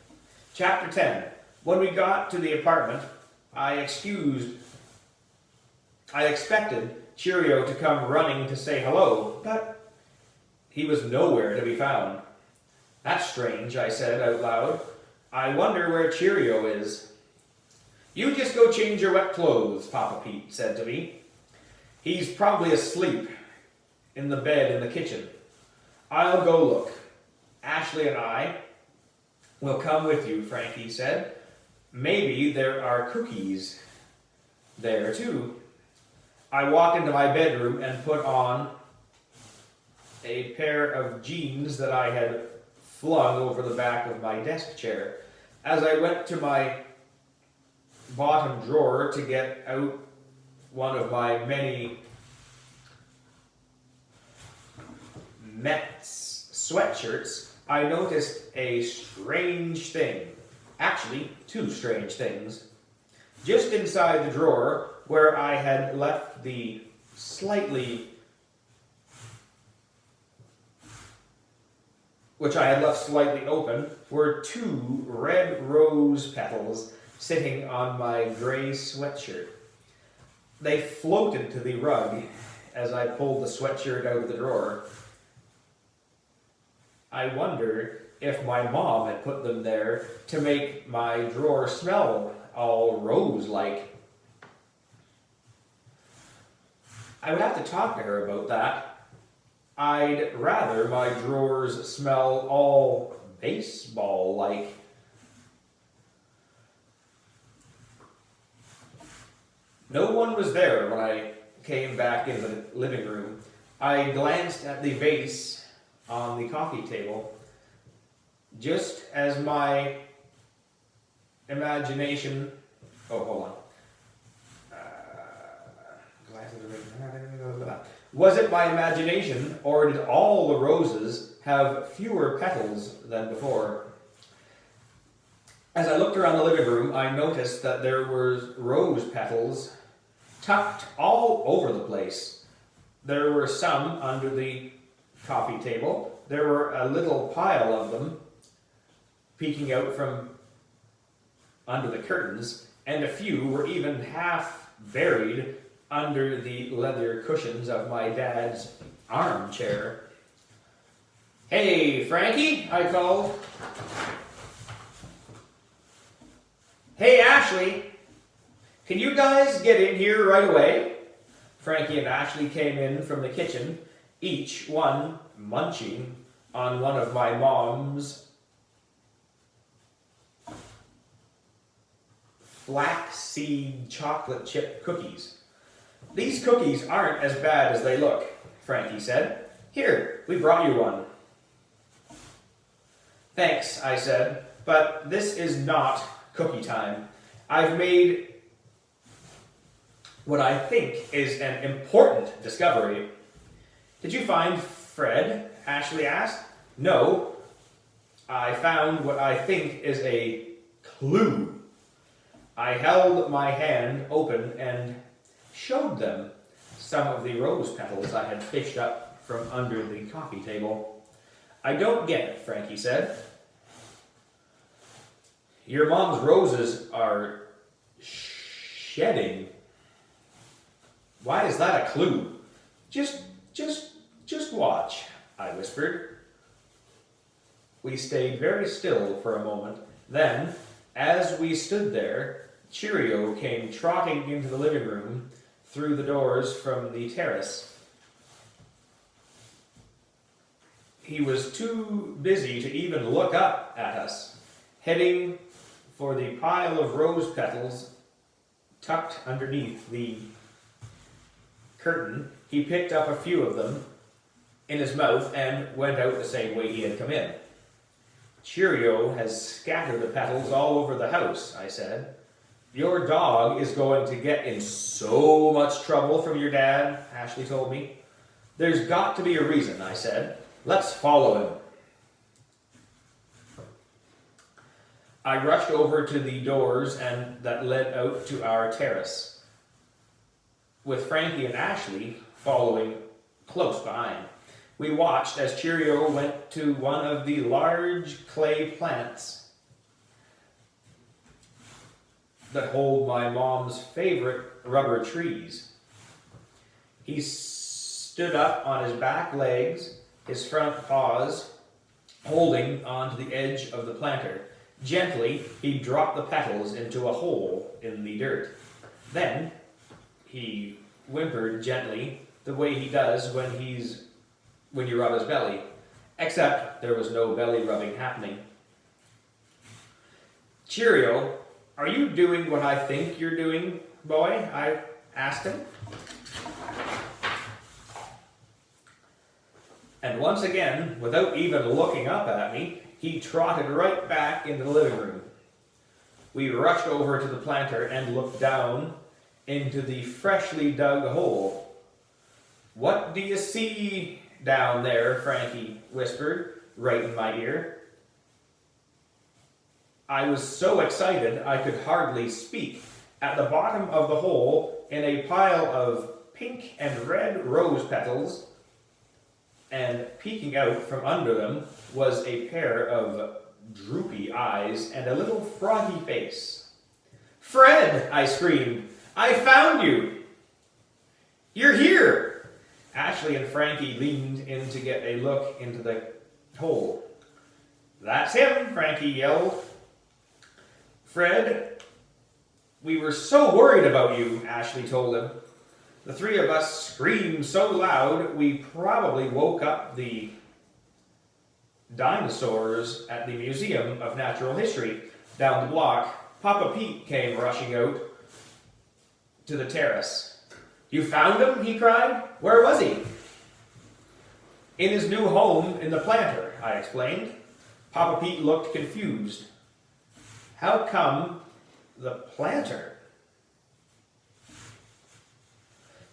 Chapter 10. When we got to the apartment, I expected Cheerio to come running to say hello, but he was nowhere to be found. "That's strange," I said out loud. "I wonder where Cheerio is." "You just go change your wet clothes," Papa Pete said to me. "He's probably asleep in the bed in the kitchen. I'll go look. Ashley and I will come with you," Frankie said. "Maybe there are cookies there too." I walked into my bedroom and put on a pair of jeans that I had flung over the back of my desk chair. As I went to my bottom drawer to get out one of my many Mets sweatshirts, I noticed a strange thing. Actually, two strange things. Just inside the drawer where I had left the which I had left slightly open, were two red rose petals sitting on my gray sweatshirt. They floated to the rug as I pulled the sweatshirt out of the drawer. I wonder if my mom had put them there to make my drawer smell all rose-like. I would have to talk to her about that. I'd rather my drawers smell all baseball-like. No one was there when I came back into the living room. I glanced at the vase on the coffee table. Just as my imagination... Oh, hold on. Was it my imagination, or did all the roses have fewer petals than before? As I looked around the living room, I noticed that there were rose petals tucked all over the place. There were some under the coffee table. There were a little pile of them peeking out from under the curtains, and a few were even half buried under the leather cushions of my dad's armchair. "Hey, Frankie," I called. "Hey, Ashley, can you guys get in here right away?" Frankie and Ashley came in from the kitchen, each one munching on one of my mom's flaxseed chocolate chip cookies. "These cookies aren't as bad as they look," Frankie said. "Here, we brought you one." "Thanks," I said, "but this is not cookie time. I've made what I think is an important discovery." "Did you find Fred?" Ashley asked. "No, I found what I think is a clue." I held my hand open and showed them some of the rose petals I had fished up from under the coffee table. "I don't get it," Frankie said. "Your mom's roses are shedding. Why is that a clue?" Just watch," I whispered. We stayed very still for a moment. Then, As we stood there, Cheerio came trotting into the living room through the doors from the terrace. He was too busy to even look up at us, heading for the pile of rose petals tucked underneath the curtain. He picked up a few of them in his mouth and went out the same way he had come in. Cheerio has scattered the petals all over the house, I said. Your dog is going to get in so much trouble from your dad, Ashley told me. There's got to be a reason, I said. Let's follow him. I rushed over to the doors that led out to our terrace, with Frankie and Ashley following close behind. We watched as Cheerio went to one of the large clay plants that hold my mom's favorite rubber trees. He stood up on his back legs, his front paws holding onto the edge of the planter. Gently, he dropped the petals into a hole in the dirt. Then, he whimpered gently, the way he does when you rub his belly, except there was no belly rubbing happening. Cheerio, are you doing what I think you're doing, boy? I asked him. And once again, without even looking up at me, he trotted right back into the living room. We rushed over to the planter and looked down into the freshly dug hole. What do you see down there? Frankie whispered right in my ear. I was so excited I could hardly speak. At the bottom of the hole, in a pile of pink and red rose petals, and peeking out from under them was a pair of droopy eyes and a little froggy face. Fred, I screamed. I found you. You're here. Ashley and Frankie leaned in to get a look into the hole. That's him, Frankie yelled. Fred, we were so worried about you, Ashley told him. The three of us screamed so loud we probably woke up the dinosaurs at the Museum of Natural History down the block. Papa Pete came rushing out to the terrace. You found him? He cried. Where was he? In his new home in the planter, I explained. Papa Pete looked confused. How come the planter?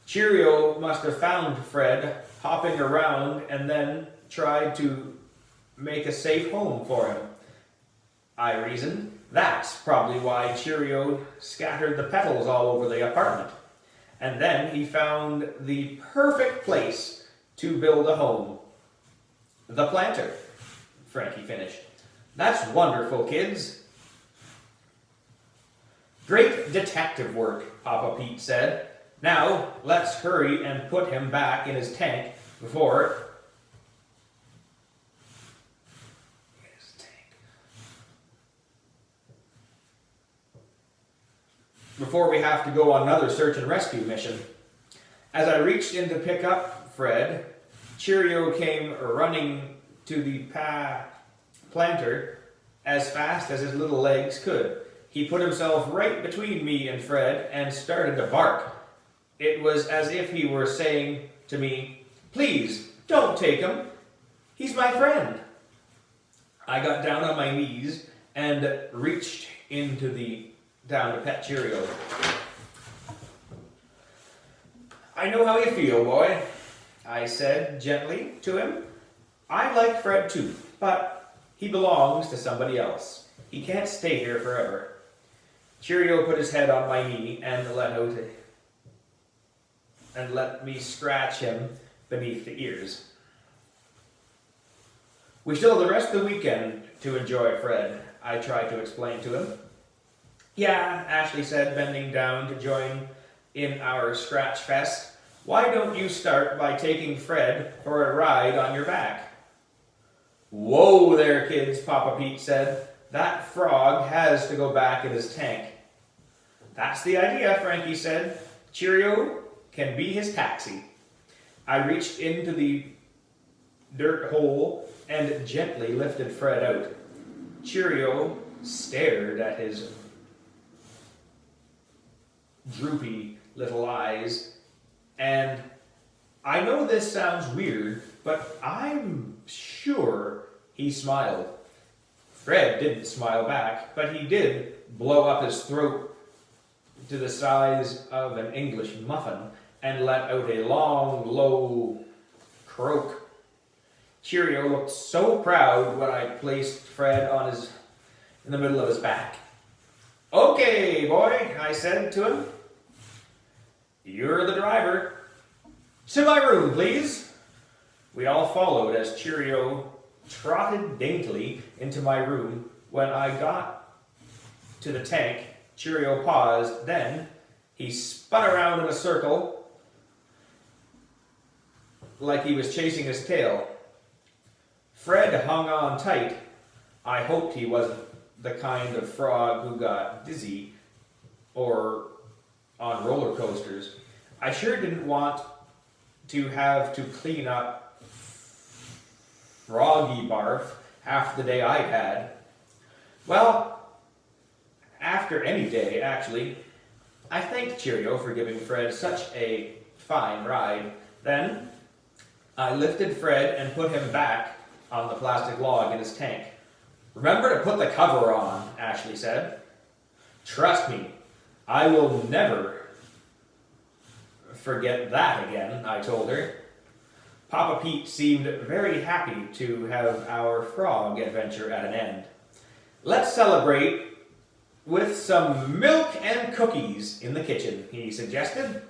Cheerio must have found Fred hopping around and then tried to make a safe home for him. I reasoned. That's probably why Cheerio scattered the petals all over the apartment. And then he found the perfect place to build a home. The planter, Frankie finished. That's wonderful, kids. Great detective work, Papa Pete said. Now, let's hurry and put him back in his tank before we have to go on another search and rescue mission. As I reached in to pick up Fred, Cheerio came running to the planter as fast as his little legs could. He put himself right between me and Fred and started to bark. It was as if he were saying to me, please, don't take him. He's my friend. I got down on my knees and reached down to pet Cheerio. I know how you feel, boy, I said gently to him. I like Fred too, but he belongs to somebody else. He can't stay here forever. Cheerio put his head on my knee and let me scratch him beneath the ears. We still have the rest of the weekend to enjoy, Fred, I tried to explain to him. Yeah, Ashley said, bending down to join in our scratch fest. Why don't you start by taking Fred for a ride on your back? Whoa there, kids, Papa Pete said. that frog has to go back in his tank. That's the idea, Frankie said. Cheerio can be his taxi. I reached into the dirt hole and gently lifted Fred out. Cheerio stared at his droopy little eyes, and I know this sounds weird, but I'm sure he smiled. Fred didn't smile back, but he did blow up his throat to the size of an English muffin and let out a long, low croak. Cheerio looked so proud when I placed Fred in the middle of his back. Okay, boy, I said to him. You're the driver. To my room, please. We all followed as Cheerio trotted daintily into my room. When I got to the tank, Cheerio paused. Then he spun around in a circle like he was chasing his tail. Fred hung on tight. I hoped he wasn't the kind of frog who got dizzy or on roller coasters. I sure didn't want to have to clean up froggy barf half the day I had. Well, after any day, actually. I thanked Cheerio for giving Fred such a fine ride. Then I lifted Fred and put him back on the plastic log in his tank. Remember to put the cover on, Ashley said. Trust me, I will never forget that again, I told her. Papa Pete seemed very happy to have our frog adventure at an end. Let's celebrate with some milk and cookies in the kitchen, he suggested.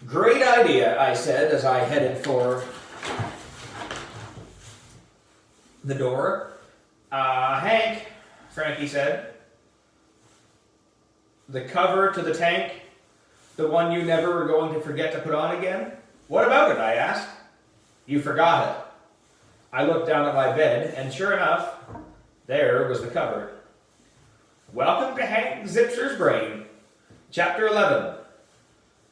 Great idea, I said as I headed for the door. Hank, Frankie said. The cover to the tank, the one you never were going to forget to put on again? What about it, I asked. You forgot it. I looked down at my bed, and sure enough, there was the cover. Welcome to Hank Zipser's Brain. Chapter 11.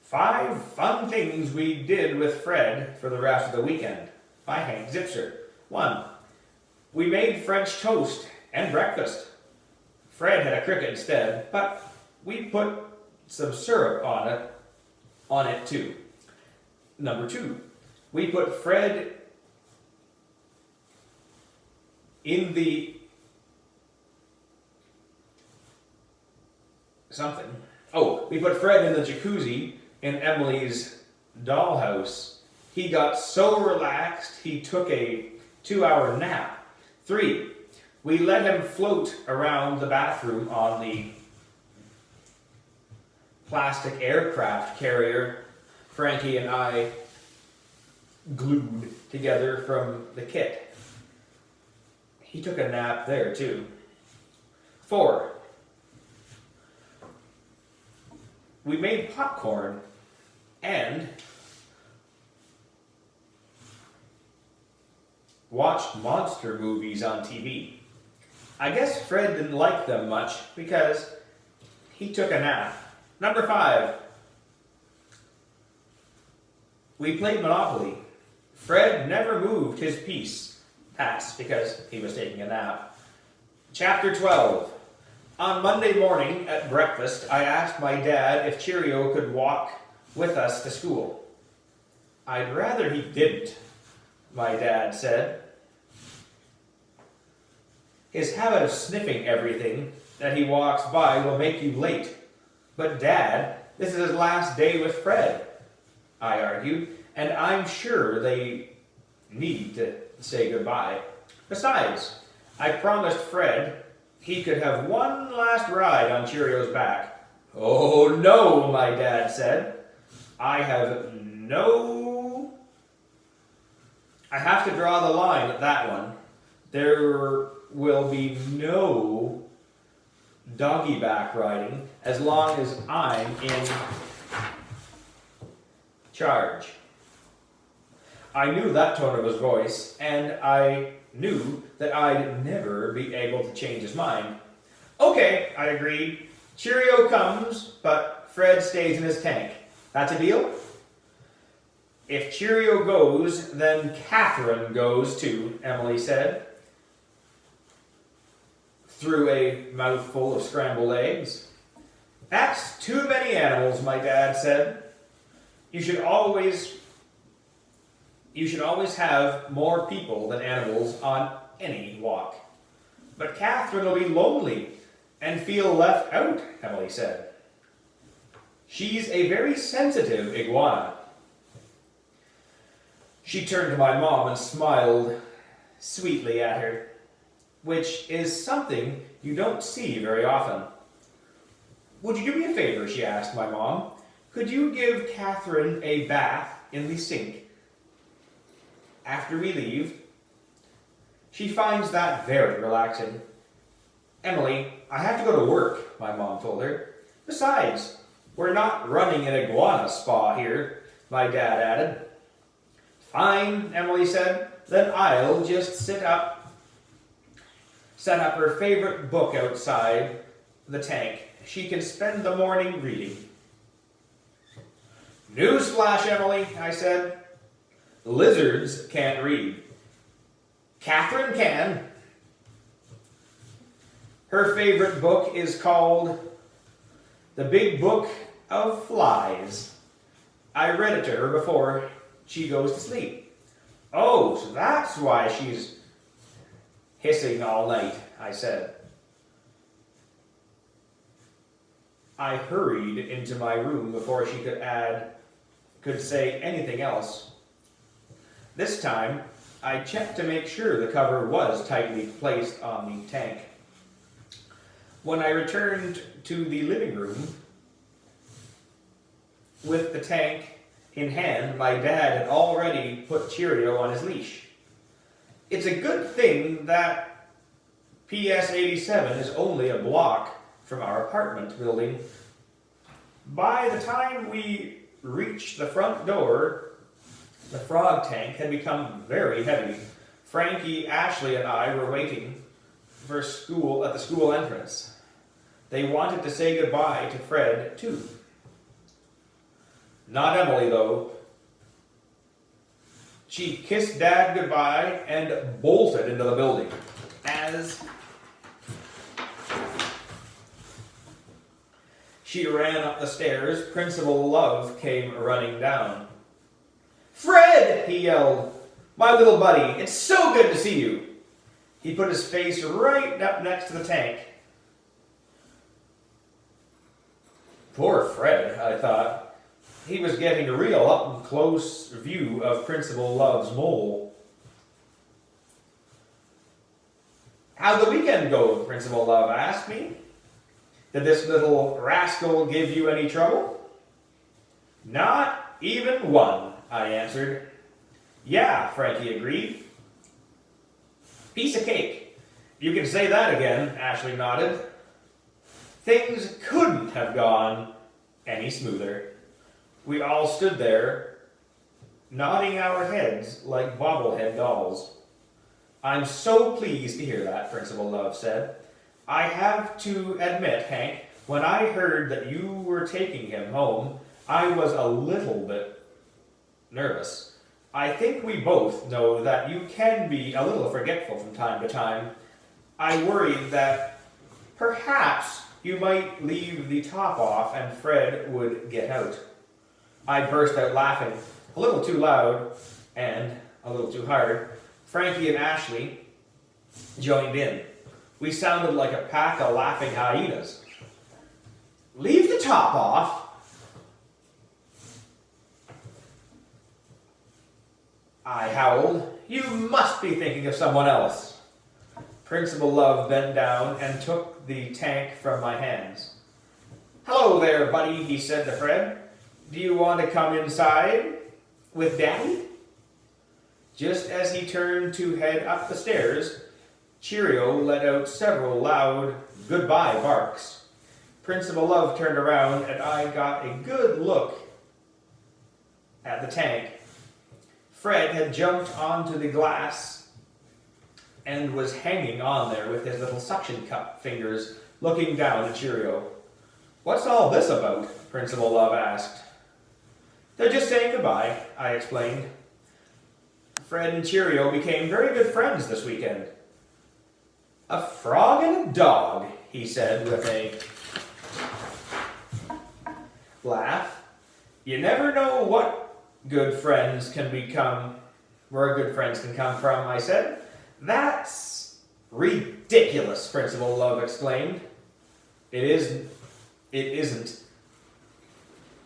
5 fun things we did with Fred for the rest of the weekend. By Hank Zipser. 1. We made French toast and breakfast. Fred had a cricket instead, but we put some syrup on it too. Number 2. We put Fred in the we put Fred in the jacuzzi in Emily's dollhouse. He got so relaxed he took a 2-hour nap. 3. We let him float around the bathroom on the plastic aircraft carrier Frankie and I glued together from the kit. He took a nap there too. 4. We made popcorn and watched monster movies on TV. I guess Fred didn't like them much because he took a nap. Number 5. We played Monopoly. Fred never moved his piece. That's because he was taking a nap. Chapter 12. On Monday morning at breakfast, I asked my dad if Cheerio could walk with us to school. I'd rather he didn't, my dad said. His habit of sniffing everything that he walks by will make you late. But Dad, this is his last day with Fred, I argued, and I'm sure they need to say goodbye. Besides, I promised Fred he could have one last ride on Cheerio's back. Oh no, my dad said. I have to draw the line at that one. There will be no doggy back riding as long as I'm in charge. I knew that tone of his voice, and I knew that I'd never be able to change his mind. Okay, I agreed. Cheerio comes, but Fred stays in his tank. That's a deal? If Cheerio goes, then Catherine goes too, Emily said, through a mouthful of scrambled eggs. That's too many animals, my dad said. You should always have more people than animals on any walk. But Catherine will be lonely and feel left out, Emily said. She's a very sensitive iguana. She turned to my mom and smiled sweetly at her, which is something you don't see very often. Would you do me a favor, she asked my mom. Could you give Catherine a bath in the sink after we leave? She finds that very relaxing. Emily, I have to go to work, my mom told her. Besides, we're not running an iguana spa here, my dad added. Fine, Emily said. Then I'll just set up her favorite book outside the tank. She can spend the morning reading. Newsflash, Emily, I said. Lizards can't read. Catherine can. Her favorite book is called The Big Book of Flies. I read it to her before she goes to sleep. Oh, so that's why she's hissing all night, I said. I hurried into my room before she could say anything else. This time, I checked to make sure the cover was tightly placed on the tank. When I returned to the living room with the tank in hand, my dad had already put Cheerio on his leash. It's a good thing that PS 87 is only a block from our apartment building. By the time we reached the front door, the frog tank had become very heavy. Frankie, Ashley, and I were waiting for school at the school entrance. They wanted to say goodbye to Fred, too. Not Emily, though. She kissed Dad goodbye and bolted into the building. As she ran up the stairs, Principal Love came running down. Fred, he yelled. My little buddy, it's so good to see you. He put his face right up next to the tank. Poor Fred, I thought. He was getting a real up-close view of Principal Love's mole. How'd the weekend go? Principal Love asked me. Did this little rascal give you any trouble? Not even one, I answered. Yeah, Frankie agreed. Piece of cake. You can say that again, Ashley nodded. Things couldn't have gone any smoother. We all stood there, nodding our heads like bobblehead dolls. I'm so pleased to hear that, Principal Love said. I have to admit, Hank, when I heard that you were taking him home, I was a little bit nervous. I think we both know that you can be a little forgetful from time to time. I worried that perhaps you might leave the top off and Fred would get out. I burst out laughing, a little too loud and a little too hard. Frankie and Ashley joined in. We sounded like a pack of laughing hyenas. Leave the top off? I howled. You must be thinking of someone else. Principal Love bent down and took the tank from my hands. Hello there, buddy, he said to Fred. Do you want to come inside with Daddy? Just as he turned to head up the stairs, Cheerio let out several loud goodbye barks. Principal Love turned around and I got a good look at the tank. Fred had jumped onto the glass and was hanging on there with his little suction cup fingers, looking down at Cheerio. "What's all this about?" Principal Love asked. "They're just saying goodbye," I explained. Fred and Cheerio became very good friends this weekend. "A frog and a dog," he said with a laugh. "You never know what good friends can become, where good friends can come from," I said. "That's ridiculous," Principal Love exclaimed. It isn't.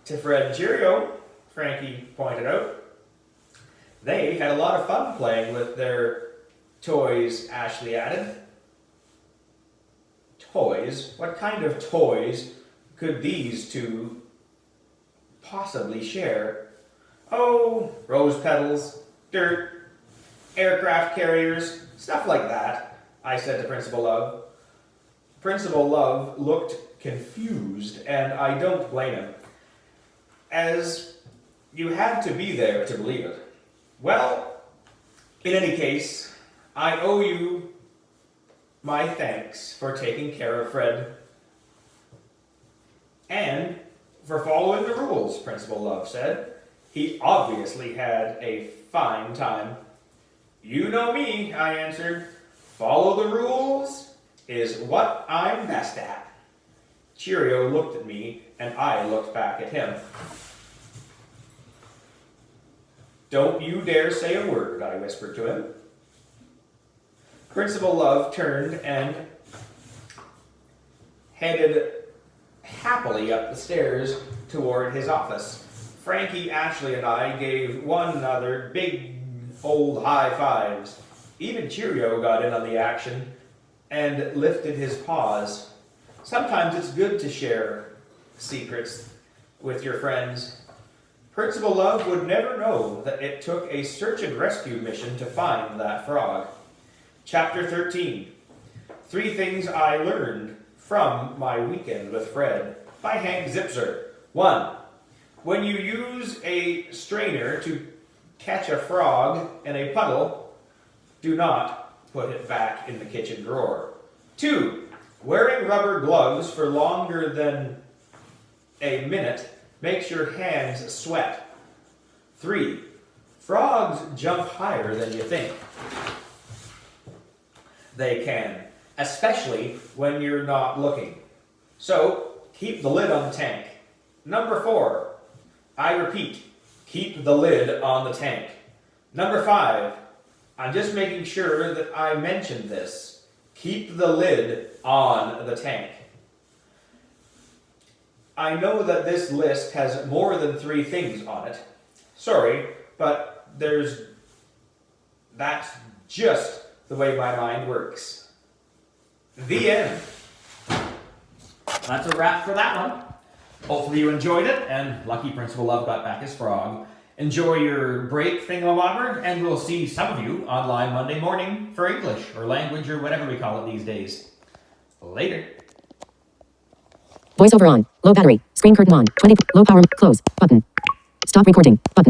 To Fred and Cheerio, Frankie pointed out. They had a lot of fun playing with their toys, Ashley added. Toys? What kind of toys could these two possibly share? "Oh, rose petals, dirt, aircraft carriers, stuff like that," I said to Principal Love. Principal Love looked confused, and I don't blame him, as you had to be there to believe it. Well, in any case, I owe you my thanks for taking care of Fred. "And for following the rules," Principal Love said. "He obviously had a fine time." "You know me," I answered. "Follow the rules is what I'm best at." Cheerio looked at me, and I looked back at him. "Don't you dare say a word," I whispered to him. Principal Love turned and headed happily up the stairs toward his office. Frankie, Ashley, and I gave one another big old high fives. Even Cheerio got in on the action and lifted his paws. Sometimes it's good to share secrets with your friends. Principal Love would never know that it took a search and rescue mission to find that frog. Chapter 13. 3 Things I Learned from My Weekend with Fred by Hank Zipser. 1. When you use a strainer to catch a frog in a puddle, do not put it back in the kitchen drawer. 2. Wearing rubber gloves for longer than a minute makes your hands sweat. 3. Frogs jump higher than you think they can, especially when you're not looking. So, keep the lid on the tank. Number 4. I repeat, keep the lid on the tank. Number 5. I'm just making sure that I mentioned this. Keep the lid on the tank. I know that this list has more than 3 things on it. Sorry, but that's just the way my mind works. The end. That's a wrap for that one. Hopefully you enjoyed it, and lucky Principal Love got back his frog. Enjoy your break, thingamabobber, and we'll see some of you online Monday morning for English, or language, or whatever we call it these days. Later. Voiceover on. Low battery. Screen curtain on. 20. Low power. Close. Button. Stop recording. Button.